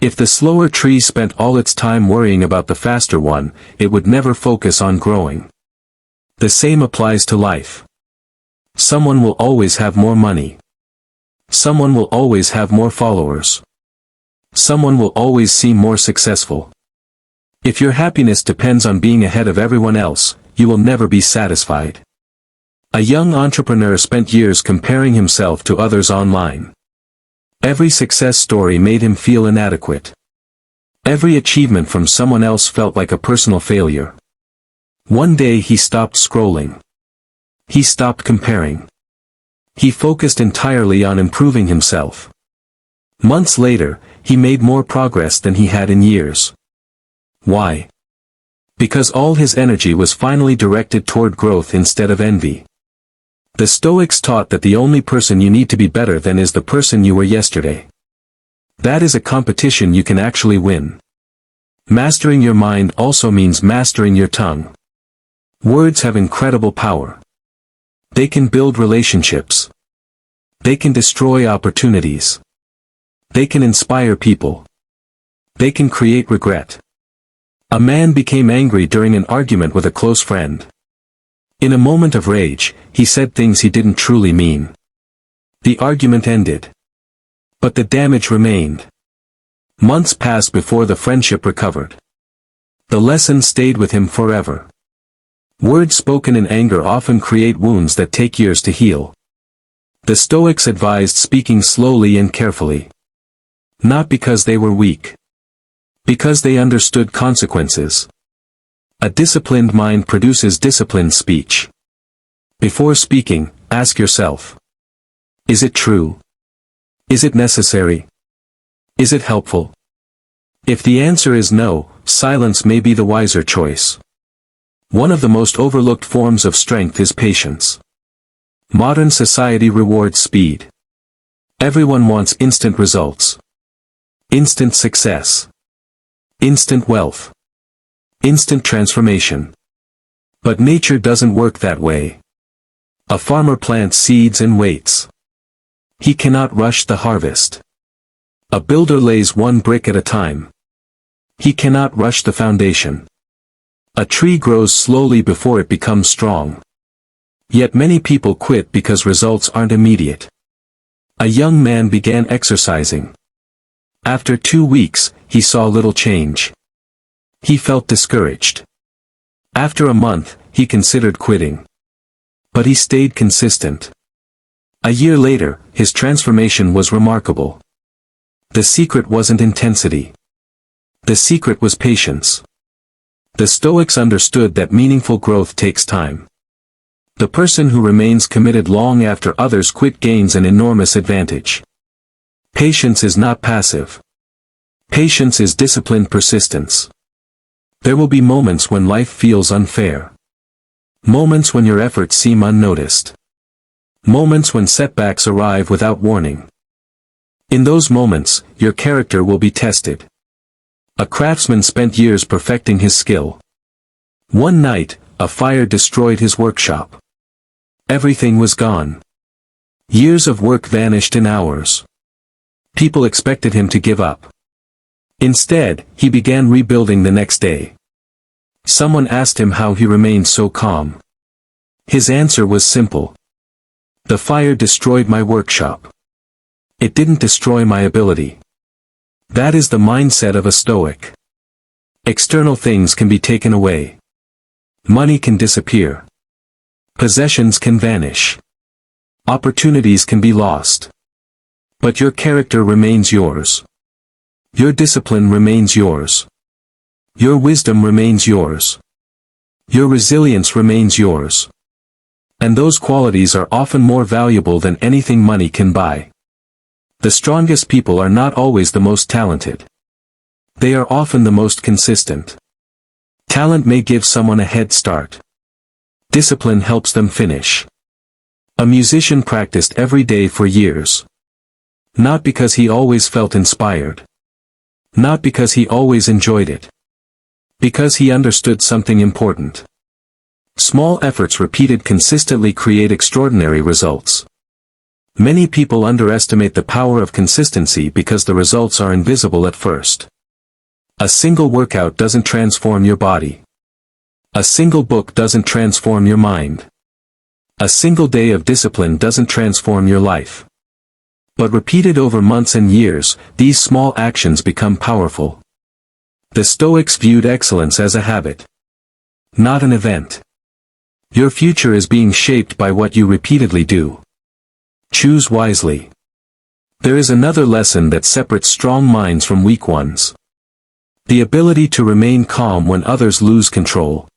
If the slower tree spent all its time worrying about the faster one, it would never focus on growing. The same applies to life. Someone will always have more money. Someone will always have more followers. Someone will always seem more successful. If your happiness depends on being ahead of everyone else, you will never be satisfied. A young entrepreneur spent years comparing himself to others online. Every success story made him feel inadequate. Every achievement from someone else felt like a personal failure. One day he stopped scrolling. He stopped comparing. He focused entirely on improving himself. Months later, he made more progress than he had in years. Why? Because all his energy was finally directed toward growth instead of envy. The Stoics taught that the only person you need to be better than is the person you were yesterday. That is a competition you can actually win. Mastering your mind also means mastering your tongue. Words have incredible power. They can build relationships. They can destroy opportunities. They can inspire people. They can create regret. A man became angry during an argument with a close friend. In a moment of rage, he said things he didn't truly mean. The argument ended. But the damage remained. Months passed before the friendship recovered. The lesson stayed with him forever. Words spoken in anger often create wounds that take years to heal. The Stoics advised speaking slowly and carefully. Not because they were weak. Because they understood consequences. A disciplined mind produces disciplined speech. Before speaking, ask yourself. Is it true? Is it necessary? Is it helpful? If the answer is no, silence may be the wiser choice. One of the most overlooked forms of strength is patience. Modern society rewards speed. Everyone wants instant results. Instant success. Instant wealth. Instant transformation. But nature doesn't work that way. A farmer plants seeds and waits. He cannot rush the harvest. A builder lays one brick at a time. He cannot rush the foundation. A tree grows slowly before it becomes strong. Yet many people quit because results aren't immediate. A young man began exercising. After 2 weeks, he saw little change. He felt discouraged. After a month, he considered quitting. But he stayed consistent. A year later, his transformation was remarkable. The secret wasn't intensity. The secret was patience. The Stoics understood that meaningful growth takes time. The person who remains committed long after others quit gains an enormous advantage. Patience is not passive. Patience is disciplined persistence. There will be moments when life feels unfair. Moments when your efforts seem unnoticed. Moments when setbacks arrive without warning. In those moments, your character will be tested. A craftsman spent years perfecting his skill. One night, a fire destroyed his workshop. Everything was gone. Years of work vanished in hours. People expected him to give up. Instead, he began rebuilding the next day. Someone asked him how he remained so calm. His answer was simple. The fire destroyed my workshop. It didn't destroy my ability. That is the mindset of a Stoic. External things can be taken away. Money can disappear. Possessions can vanish. Opportunities can be lost. But your character remains yours. Your discipline remains yours. Your wisdom remains yours. Your resilience remains yours. And those qualities are often more valuable than anything money can buy. The strongest people are not always the most talented. They are often the most consistent. Talent may give someone a head start. Discipline helps them finish. A musician practiced every day for years. Not because he always felt inspired. Not because he always enjoyed it. Because he understood something important. Small efforts repeated consistently create extraordinary results. Many people underestimate the power of consistency because the results are invisible at first. A single workout doesn't transform your body. A single book doesn't transform your mind. A single day of discipline doesn't transform your life. But repeated over months and years, these small actions become powerful. The Stoics viewed excellence as a habit. Not an event. Your future is being shaped by what you repeatedly do. Choose wisely. There is another lesson that separates strong minds from weak ones. The ability to remain calm when others lose control.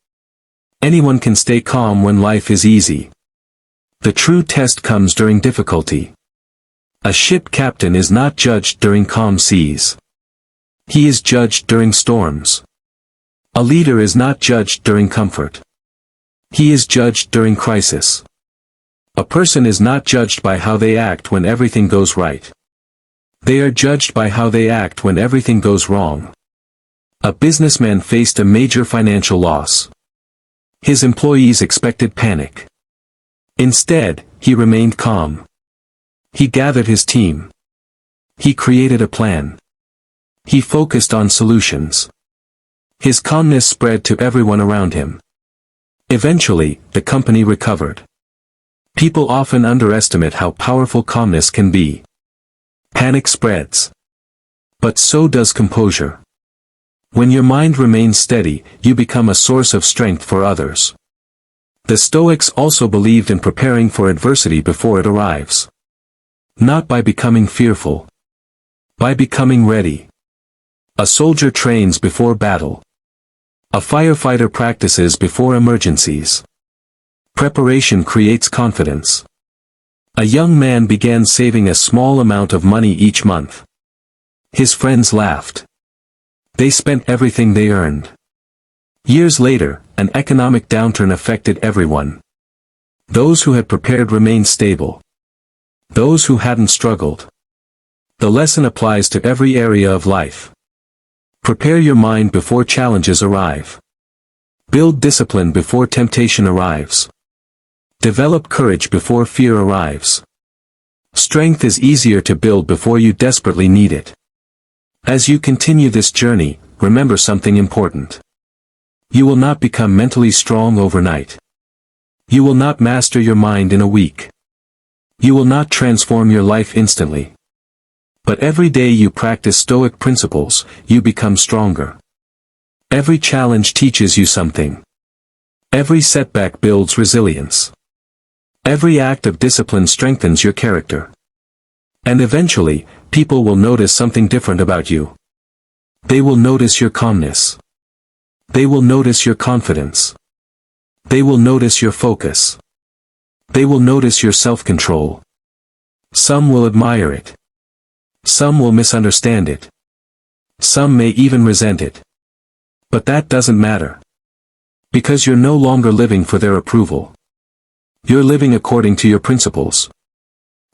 Anyone can stay calm when life is easy. The true test comes during difficulty. A ship captain is not judged during calm seas. He is judged during storms. A leader is not judged during comfort. He is judged during crisis. A person is not judged by how they act when everything goes right. They are judged by how they act when everything goes wrong. A businessman faced a major financial loss. His employees expected panic. Instead, he remained calm. He gathered his team. He created a plan. He focused on solutions. His calmness spread to everyone around him. Eventually, the company recovered. People often underestimate how powerful calmness can be. Panic spreads. But so does composure. When your mind remains steady, you become a source of strength for others. The Stoics also believed in preparing for adversity before it arrives. Not by becoming fearful. By becoming ready. A soldier trains before battle. A firefighter practices before emergencies. Preparation creates confidence. A young man began saving a small amount of money each month. His friends laughed. They spent everything they earned. Years later, an economic downturn affected everyone. Those who had prepared remained stable. Those who hadn't struggled. The lesson applies to every area of life. Prepare your mind before challenges arrive. Build discipline before temptation arrives. Develop courage before fear arrives. Strength is easier to build before you desperately need it. As you continue this journey, remember something important. You will not become mentally strong overnight. You will not master your mind in a week. You will not transform your life instantly. But every day you practice Stoic principles, you become stronger. Every challenge teaches you something. Every setback builds resilience. Every act of discipline strengthens your character. And eventually, people will notice something different about you. They will notice your calmness. They will notice your confidence. They will notice your focus. They will notice your self-control. Some will admire it. Some will misunderstand it. Some may even resent it. But that doesn't matter. Because you're no longer living for their approval. You're living according to your principles.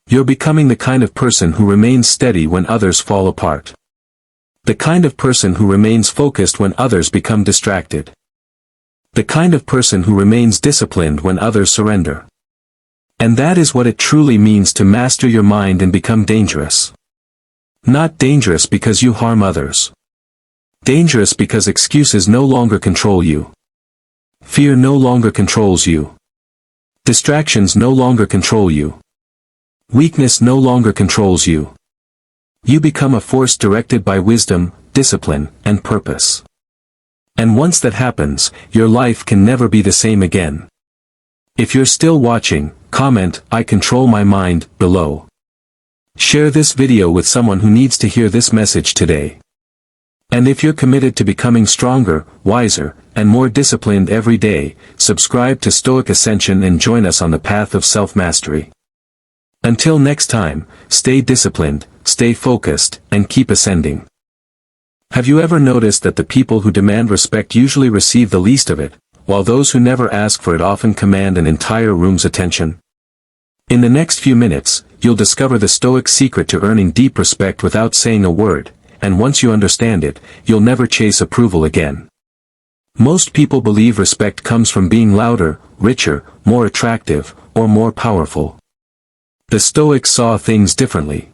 You're becoming the kind of person who remains steady when others fall apart. The kind of person who remains focused when others become distracted. The kind of person who remains disciplined when others surrender. And that is what it truly means to master your mind and become dangerous. Not dangerous because you harm others. Dangerous because excuses no longer control you. Fear no longer controls you. Distractions no longer control you. Weakness no longer controls you. You become a force directed by wisdom, discipline, and purpose. And once that happens, your life can never be the same again. If you're still watching, comment, "I control my mind," below. Share this video with someone who needs to hear this message today. And if you're committed to becoming stronger, wiser, and more disciplined every day, subscribe to Stoic Ascension and join us on the path of self-mastery. Until next time, stay disciplined, stay focused, and keep ascending. Have you ever noticed that the people who demand respect usually receive the least of it, while those who never ask for it often command an entire room's attention? In the next few minutes, you'll discover the Stoic secret to earning deep respect without saying a word, and once you understand it, you'll never chase approval again. Most people believe respect comes from being louder, richer, more attractive, or more powerful. The Stoics saw things differently.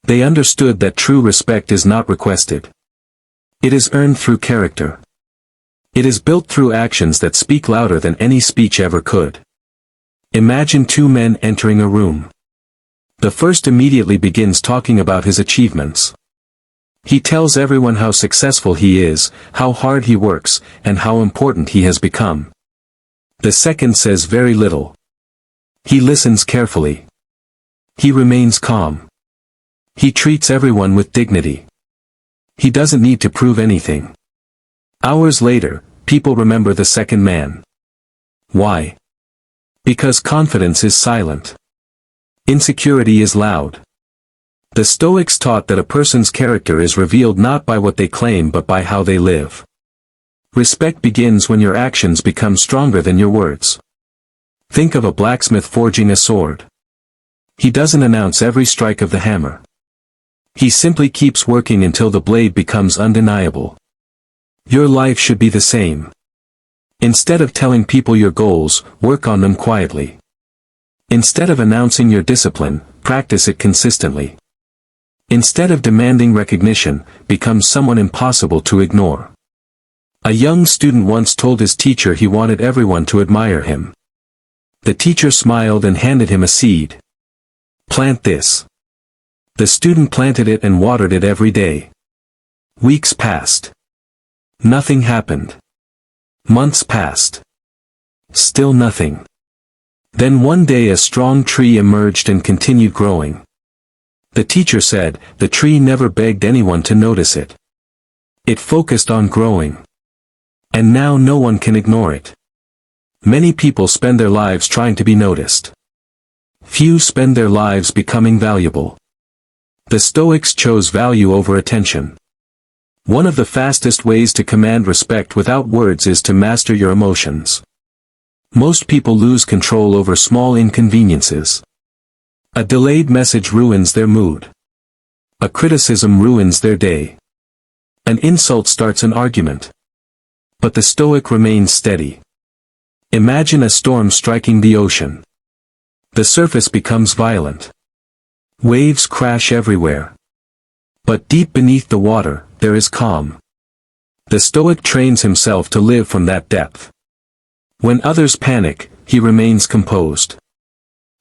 They understood that true respect is not requested. It is earned through character. It is built through actions that speak louder than any speech ever could. Imagine two men entering a room. The first immediately begins talking about his achievements. He tells everyone how successful he is, how hard he works, and how important he has become. The second says very little. He listens carefully. He remains calm. He treats everyone with dignity. He doesn't need to prove anything. Hours later, people remember the second man. Why? Because confidence is silent. Insecurity is loud. The Stoics taught that a person's character is revealed not by what they claim but by how they live. Respect begins when your actions become stronger than your words. Think of a blacksmith forging a sword. He doesn't announce every strike of the hammer. He simply keeps working until the blade becomes undeniable. Your life should be the same. Instead of telling people your goals, work on them quietly. Instead of announcing your discipline, practice it consistently. Instead of demanding recognition, become someone impossible to ignore. A young student once told his teacher he wanted everyone to admire him. The teacher smiled and handed him a seed. Plant this. The student planted it and watered it every day. Weeks passed. Nothing happened. Months passed. Still nothing. Then one day a strong tree emerged and continued growing. The teacher said, the tree never begged anyone to notice it. It focused on growing. And now no one can ignore it. Many people spend their lives trying to be noticed. Few spend their lives becoming valuable. The Stoics chose value over attention. One of the fastest ways to command respect without words is to master your emotions. Most people lose control over small inconveniences. A delayed message ruins their mood. A criticism ruins their day. An insult starts an argument. But the Stoic remains steady. Imagine a storm striking the ocean. The surface becomes violent. Waves crash everywhere. But deep beneath the water, there is calm. The Stoic trains himself to live from that depth. When others panic, he remains composed.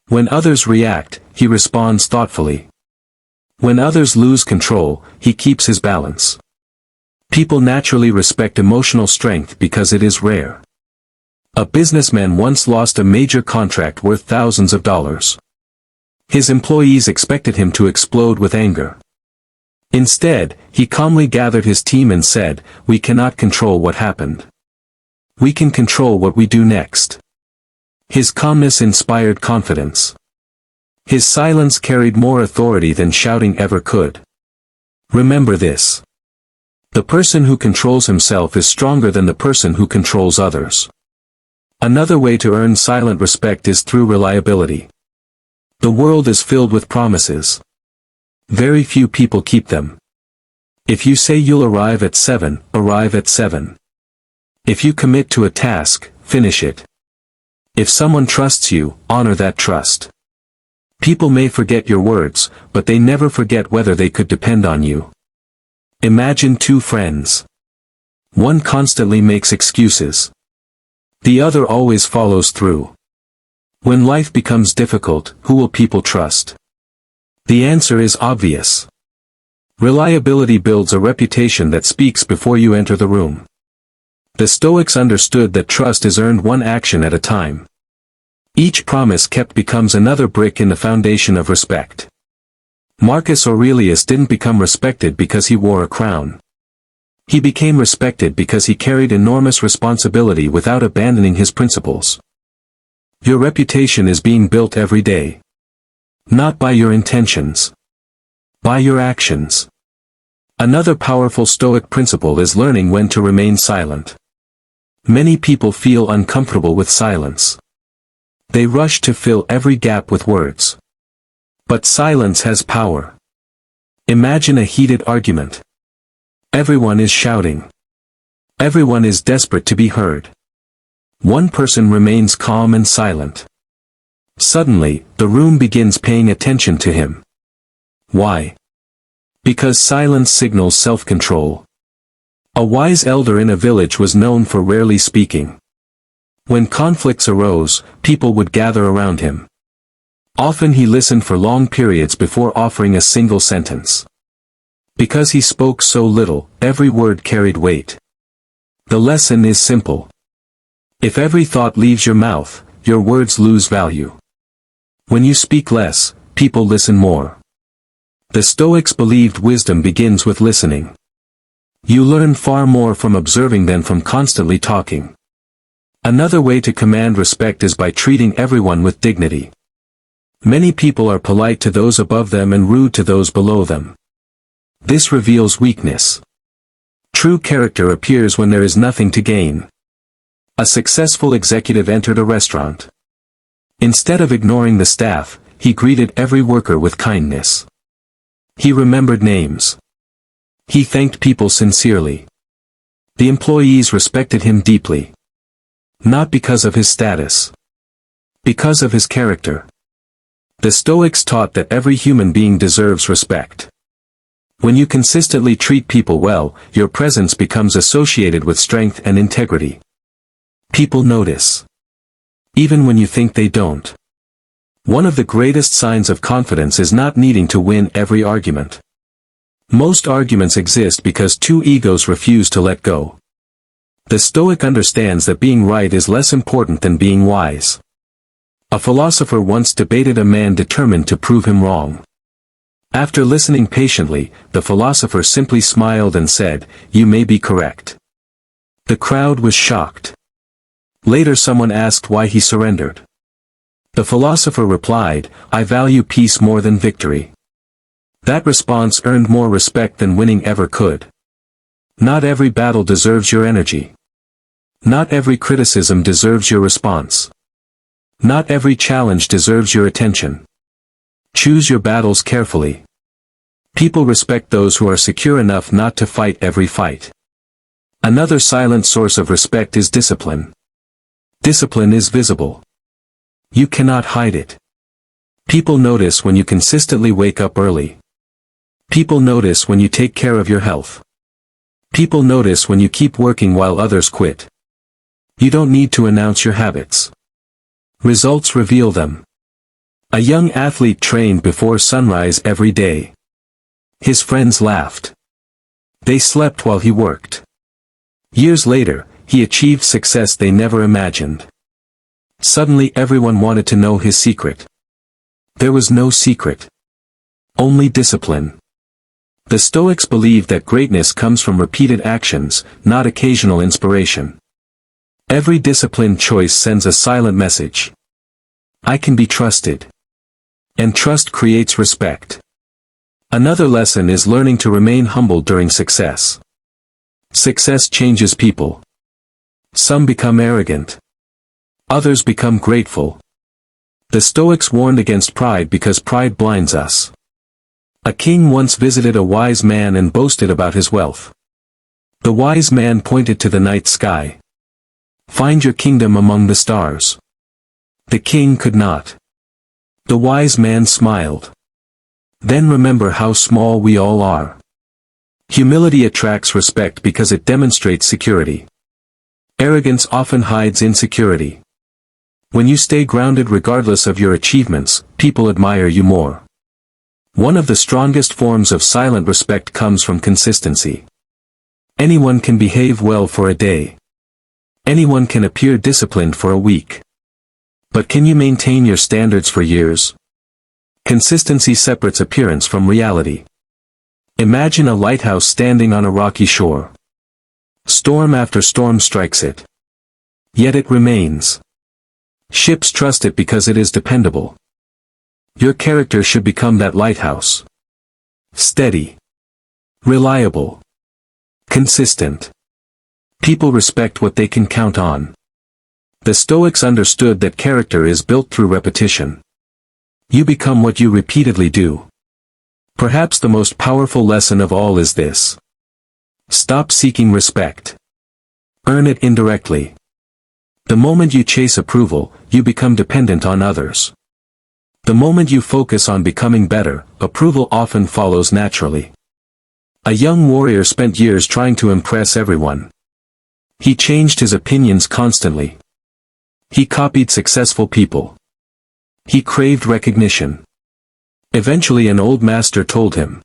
When others react, he responds thoughtfully. When others lose control, he keeps his balance. People naturally respect emotional strength because it is rare. A businessman once lost a major contract worth thousands of dollars. His employees expected him to explode with anger. Instead, he calmly gathered his team and said, "We cannot control what happened. We can control what we do next." His calmness inspired confidence. His silence carried more authority than shouting ever could. Remember this. The person who controls himself is stronger than the person who controls others. Another way to earn silent respect is through reliability. The world is filled with promises. Very few people keep them. If you say you'll arrive at 7, arrive at 7. If you commit to a task, finish it. If someone trusts you, honor that trust. People may forget your words, but they never forget whether they could depend on you. Imagine two friends. One constantly makes excuses. The other always follows through. When life becomes difficult, who will people trust? The answer is obvious. Reliability builds a reputation that speaks before you enter the room. The Stoics understood that trust is earned one action at a time. Each promise kept becomes another brick in the foundation of respect. Marcus Aurelius didn't become respected because he wore a crown. He became respected because he carried enormous responsibility without abandoning his principles. Your reputation is being built every day. Not by your intentions. By your actions. Another powerful Stoic principle is learning when to remain silent. Many people feel uncomfortable with silence. They rush to fill every gap with words. But silence has power. Imagine a heated argument. Everyone is shouting. Everyone is desperate to be heard. One person remains calm and silent. Suddenly, the room begins paying attention to him. Why? Because silence signals self-control. A wise elder in a village was known for rarely speaking. When conflicts arose, people would gather around him. Often he listened for long periods before offering a single sentence. Because he spoke so little, every word carried weight. The lesson is simple. If every thought leaves your mouth, your words lose value. When you speak less, people listen more. The Stoics believed wisdom begins with listening. You learn far more from observing than from constantly talking. Another way to command respect is by treating everyone with dignity. Many people are polite to those above them and rude to those below them. This reveals weakness. True character appears when there is nothing to gain. A successful executive entered a restaurant. Instead of ignoring the staff, he greeted every worker with kindness. He remembered names. He thanked people sincerely. The employees respected him deeply. Not because of his status. Because of his character. The Stoics taught that every human being deserves respect. When you consistently treat people well, your presence becomes associated with strength and integrity. People notice. Even when you think they don't. One of the greatest signs of confidence is not needing to win every argument. Most arguments exist because two egos refuse to let go. The Stoic understands that being right is less important than being wise. A philosopher once debated a man determined to prove him wrong. After listening patiently, the philosopher simply smiled and said, "You may be correct." The crowd was shocked. Later someone asked why he surrendered. The philosopher replied, "I value peace more than victory." That response earned more respect than winning ever could. Not every battle deserves your energy. Not every criticism deserves your response. Not every challenge deserves your attention. Choose your battles carefully. People respect those who are secure enough not to fight every fight. Another silent source of respect is discipline. Discipline is visible. You cannot hide it. People notice when you consistently wake up early. People notice when you take care of your health. People notice when you keep working while others quit. You don't need to announce your habits. Results reveal them. A young athlete trained before sunrise every day. His friends laughed. They slept while he worked. Years later, he achieved success they never imagined. Suddenly everyone wanted to know his secret. There was no secret. Only discipline. The Stoics believe that greatness comes from repeated actions, not occasional inspiration. Every disciplined choice sends a silent message. I can be trusted. And trust creates respect. Another lesson is learning to remain humble during success. Success changes people. Some become arrogant. Others become grateful. The Stoics warned against pride because pride blinds us. A king once visited a wise man and boasted about his wealth. The wise man pointed to the night sky. "Find your kingdom among the stars." The king could not. The wise man smiled. Then remember how small we all are. Humility attracts respect because it demonstrates security. Arrogance often hides insecurity. When you stay grounded regardless of your achievements, people admire you more. One of the strongest forms of silent respect comes from consistency. Anyone can behave well for a day. Anyone can appear disciplined for a week. But can you maintain your standards for years? Consistency separates appearance from reality. Imagine a lighthouse standing on a rocky shore. Storm after storm strikes it. Yet it remains. Ships trust it because it is dependable. Your character should become that lighthouse. Steady. Reliable. Consistent. People respect what they can count on. The Stoics understood that character is built through repetition. You become what you repeatedly do. Perhaps the most powerful lesson of all is this. Stop seeking respect. Earn it indirectly. The moment you chase approval, you become dependent on others. The moment you focus on becoming better, approval often follows naturally. A young warrior spent years trying to impress everyone. He changed his opinions constantly. He copied successful people. He craved recognition. Eventually an old master told him,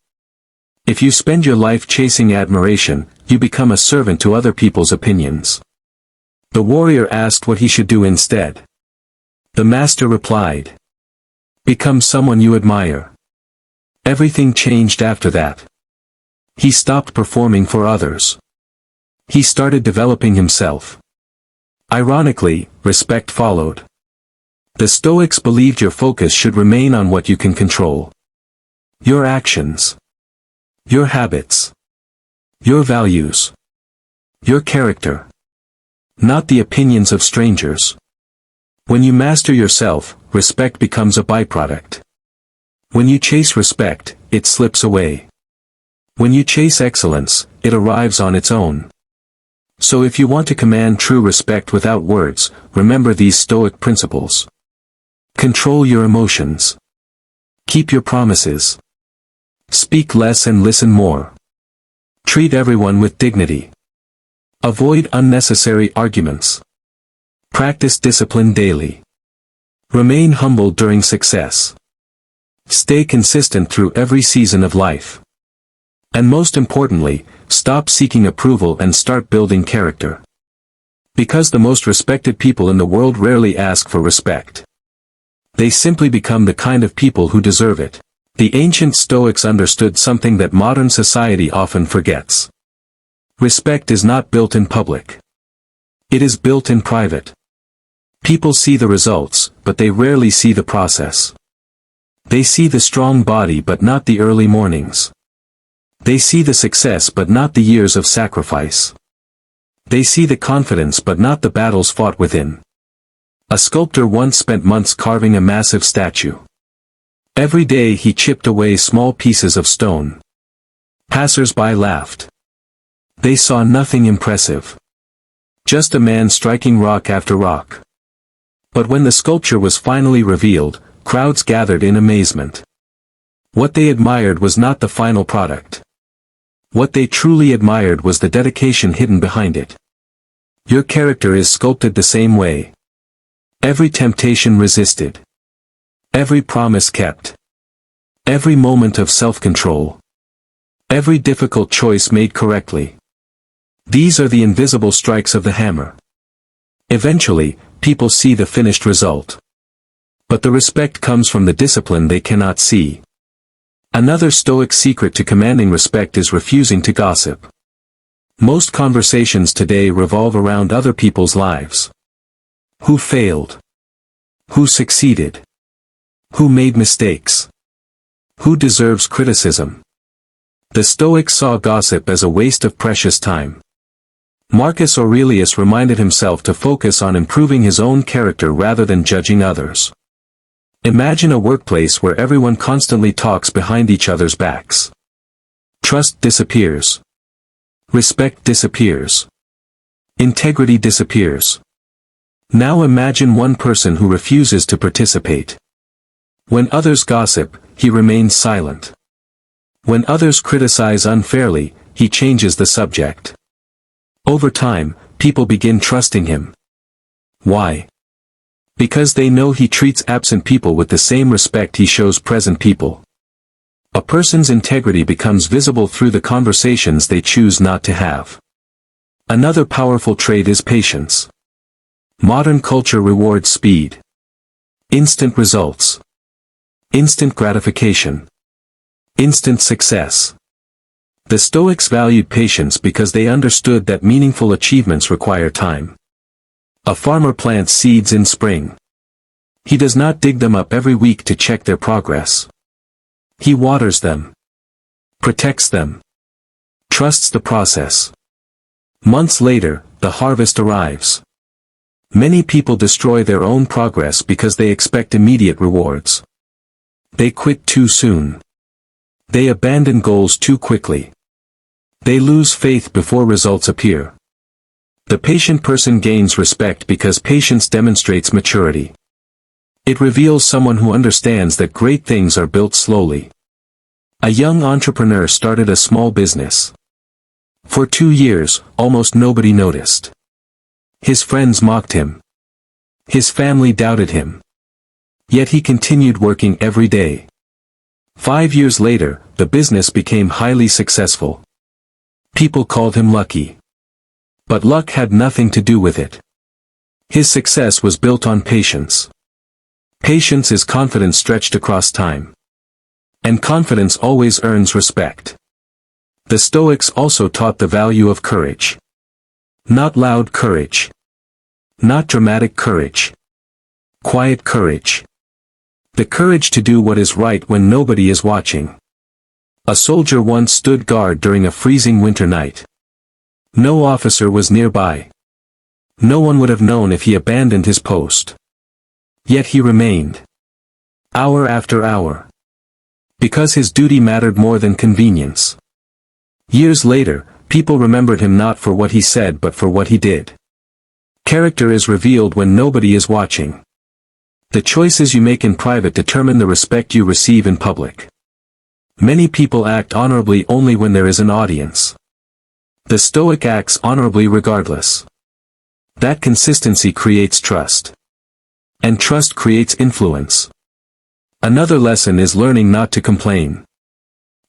"If you spend your life chasing admiration, you become a servant to other people's opinions." The warrior asked what he should do instead. The master replied, "Become someone you admire." Everything changed after that. He stopped performing for others. He started developing himself. Ironically, respect followed. The Stoics believed your focus should remain on what you can control. Your actions. Your habits. Your values. Your character. Not the opinions of strangers. When you master yourself, respect becomes a byproduct. When you chase respect, it slips away. When you chase excellence, it arrives on its own. So if you want to command true respect without words, remember these Stoic principles. Control your emotions. Keep your promises. Speak less and listen more. Treat everyone with dignity. Avoid unnecessary arguments. Practice discipline daily. Remain humble during success. Stay consistent through every season of life. And most importantly, stop seeking approval and start building character. Because the most respected people in the world rarely ask for respect. They simply become the kind of people who deserve it. The ancient Stoics understood something that modern society often forgets. Respect is not built in public. It is built in private. People see the results, but they rarely see the process. They see the strong body but not the early mornings. They see the success but not the years of sacrifice. They see the confidence but not the battles fought within. A sculptor once spent months carving a massive statue. Every day he chipped away small pieces of stone. Passers-by laughed. They saw nothing impressive. Just a man striking rock after rock. But when the sculpture was finally revealed, crowds gathered in amazement. What they admired was not the final product. What they truly admired was the dedication hidden behind it. Your character is sculpted the same way. Every temptation resisted. Every promise kept. Every moment of self-control. Every difficult choice made correctly. These are the invisible strikes of the hammer. Eventually, people see the finished result. But the respect comes from the discipline they cannot see. Another Stoic secret to commanding respect is refusing to gossip. Most conversations today revolve around other people's lives. Who failed? Who succeeded? Who made mistakes? Who deserves criticism? The Stoics saw gossip as a waste of precious time. Marcus Aurelius reminded himself to focus on improving his own character rather than judging others. Imagine a workplace where everyone constantly talks behind each other's backs. Trust disappears. Respect disappears. Integrity disappears. Now imagine one person who refuses to participate. When others gossip, he remains silent. When others criticize unfairly, he changes the subject. Over time, people begin trusting him. Why? Because they know he treats absent people with the same respect he shows present people. A person's integrity becomes visible through the conversations they choose not to have. Another powerful trait is patience. Modern culture rewards speed. Instant results. Instant gratification. Instant success. The Stoics valued patience because they understood that meaningful achievements require time. A farmer plants seeds in spring. He does not dig them up every week to check their progress. He waters them. Protects them. Trusts the process. Months later, the harvest arrives. Many people destroy their own progress because they expect immediate rewards. They quit too soon. They abandon goals too quickly. They lose faith before results appear. The patient person gains respect because patience demonstrates maturity. It reveals someone who understands that great things are built slowly. A young entrepreneur started a small business. For 2 years, almost nobody noticed. His friends mocked him. His family doubted him. Yet he continued working every day. 5 years later, the business became highly successful. People called him lucky. But luck had nothing to do with it. His success was built on patience. Patience is confidence stretched across time. And confidence always earns respect. The Stoics also taught the value of courage. Not loud courage. Not dramatic courage. Quiet courage. The courage to do what is right when nobody is watching. A soldier once stood guard during a freezing winter night. No officer was nearby. No one would have known if he abandoned his post. Yet he remained. Hour after hour. Because his duty mattered more than convenience. Years later, people remembered him not for what he said but for what he did. Character is revealed when nobody is watching. The choices you make in private determine the respect you receive in public. Many people act honorably only when there is an audience. The Stoic acts honorably regardless. That consistency creates trust. And trust creates influence. Another lesson is learning not to complain.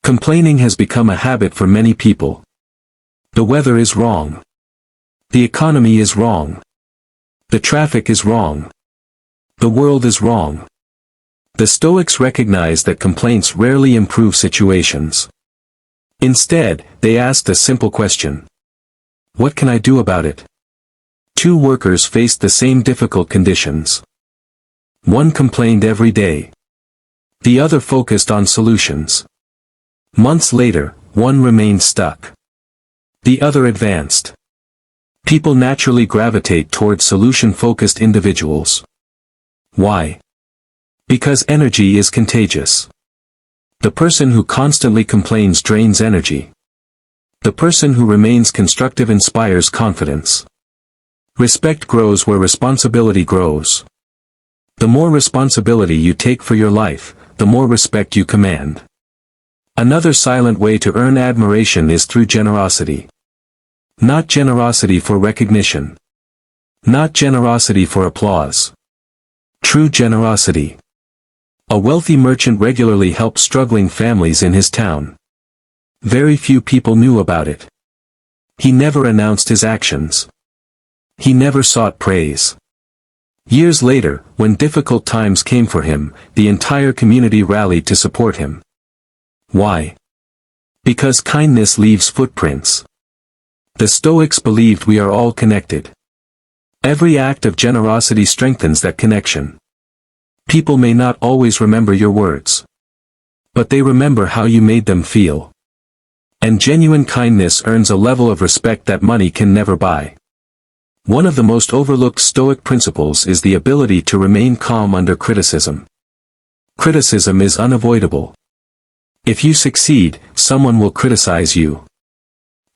Complaining has become a habit for many people. The weather is wrong. The economy is wrong. The traffic is wrong. The world is wrong. The Stoics recognize that complaints rarely improve situations. Instead, they asked a simple question. What can I do about it? Two workers faced the same difficult conditions. One complained every day. The other focused on solutions. Months later, one remained stuck. The other advanced. People naturally gravitate toward solution-focused individuals. Why? Because energy is contagious. The person who constantly complains drains energy. The person who remains constructive inspires confidence. Respect grows where responsibility grows. The more responsibility you take for your life, the more respect you command. Another silent way to earn admiration is through generosity. Not generosity for recognition. Not generosity for applause. True generosity. A wealthy merchant regularly helped struggling families in his town. Very few people knew about it. He never announced his actions. He never sought praise. Years later, when difficult times came for him, the entire community rallied to support him. Why? Because kindness leaves footprints. The Stoics believed we are all connected. Every act of generosity strengthens that connection. People may not always remember your words. But they remember how you made them feel. And genuine kindness earns a level of respect that money can never buy. One of the most overlooked Stoic principles is the ability to remain calm under criticism. Criticism is unavoidable. If you succeed, someone will criticize you.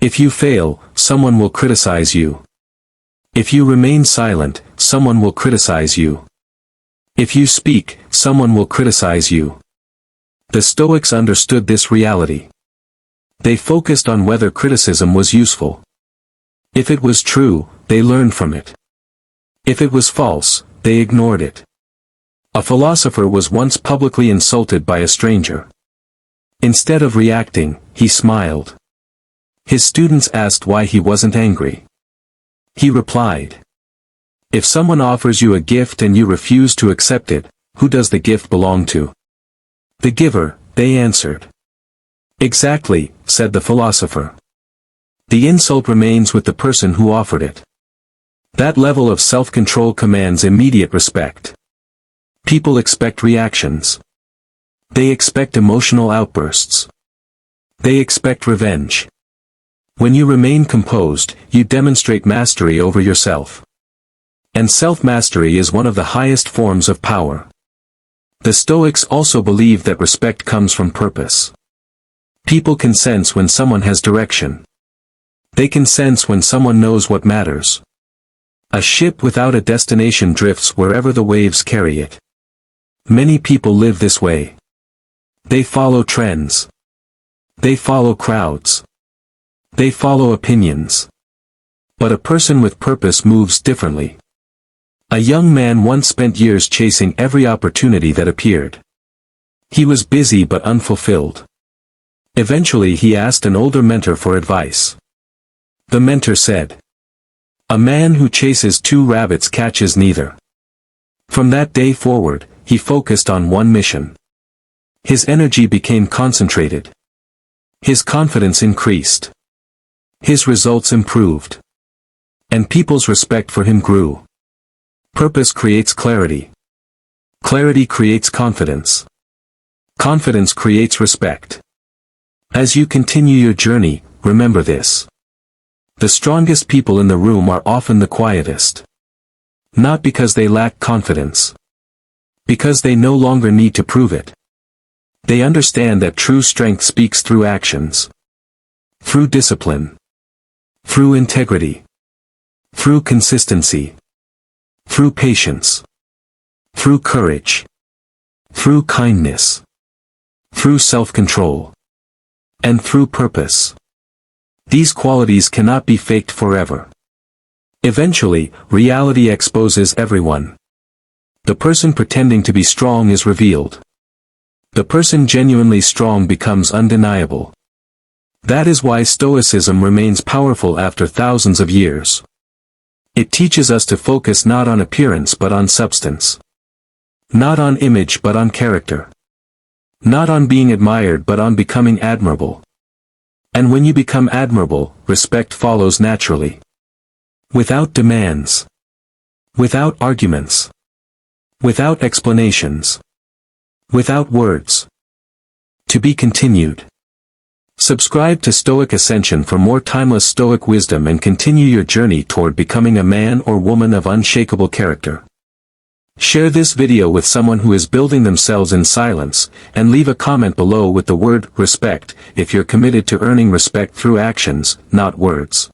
If you fail, someone will criticize you. If you remain silent, someone will criticize you. If you speak, someone will criticize you. The Stoics understood this reality. They focused on whether criticism was useful. If it was true, they learned from it. If it was false, they ignored it. A philosopher was once publicly insulted by a stranger. Instead of reacting, he smiled. His students asked why he wasn't angry. He replied, "If someone offers you a gift and you refuse to accept it, who does the gift belong to?" "The giver," they answered. "Exactly," said the philosopher. "The insult remains with the person who offered it." That level of self-control commands immediate respect. People expect reactions. They expect emotional outbursts. They expect revenge. When you remain composed, you demonstrate mastery over yourself. And self-mastery is one of the highest forms of power. The Stoics also believe that respect comes from purpose. People can sense when someone has direction. They can sense when someone knows what matters. A ship without a destination drifts wherever the waves carry it. Many people live this way. They follow trends. They follow crowds. They follow opinions. But a person with purpose moves differently. A young man once spent years chasing every opportunity that appeared. He was busy but unfulfilled. Eventually he asked an older mentor for advice. The mentor said, "A man who chases two rabbits catches neither." From that day forward, he focused on one mission. His energy became concentrated. His confidence increased. His results improved. And people's respect for him grew. Purpose creates clarity. Clarity creates confidence. Confidence creates respect. As you continue your journey, remember this. The strongest people in the room are often the quietest. Not because they lack confidence. Because they no longer need to prove it. They understand that true strength speaks through actions. Through discipline. Through integrity. Through consistency. Through patience. Through courage. Through kindness. Through self-control. And through purpose. These qualities cannot be faked forever. Eventually, reality exposes everyone. The person pretending to be strong is revealed. The person genuinely strong becomes undeniable. That is why Stoicism remains powerful after thousands of years. It teaches us to focus not on appearance but on substance. Not on image but on character. Not on being admired but on becoming admirable. And when you become admirable, respect follows naturally. Without demands. Without arguments. Without explanations. Without words. To be continued. Subscribe to Stoic Ascension for more timeless Stoic wisdom and continue your journey toward becoming a man or woman of unshakable character. Share this video with someone who is building themselves in silence, and leave a comment below with the word respect if you're committed to earning respect through actions, not words.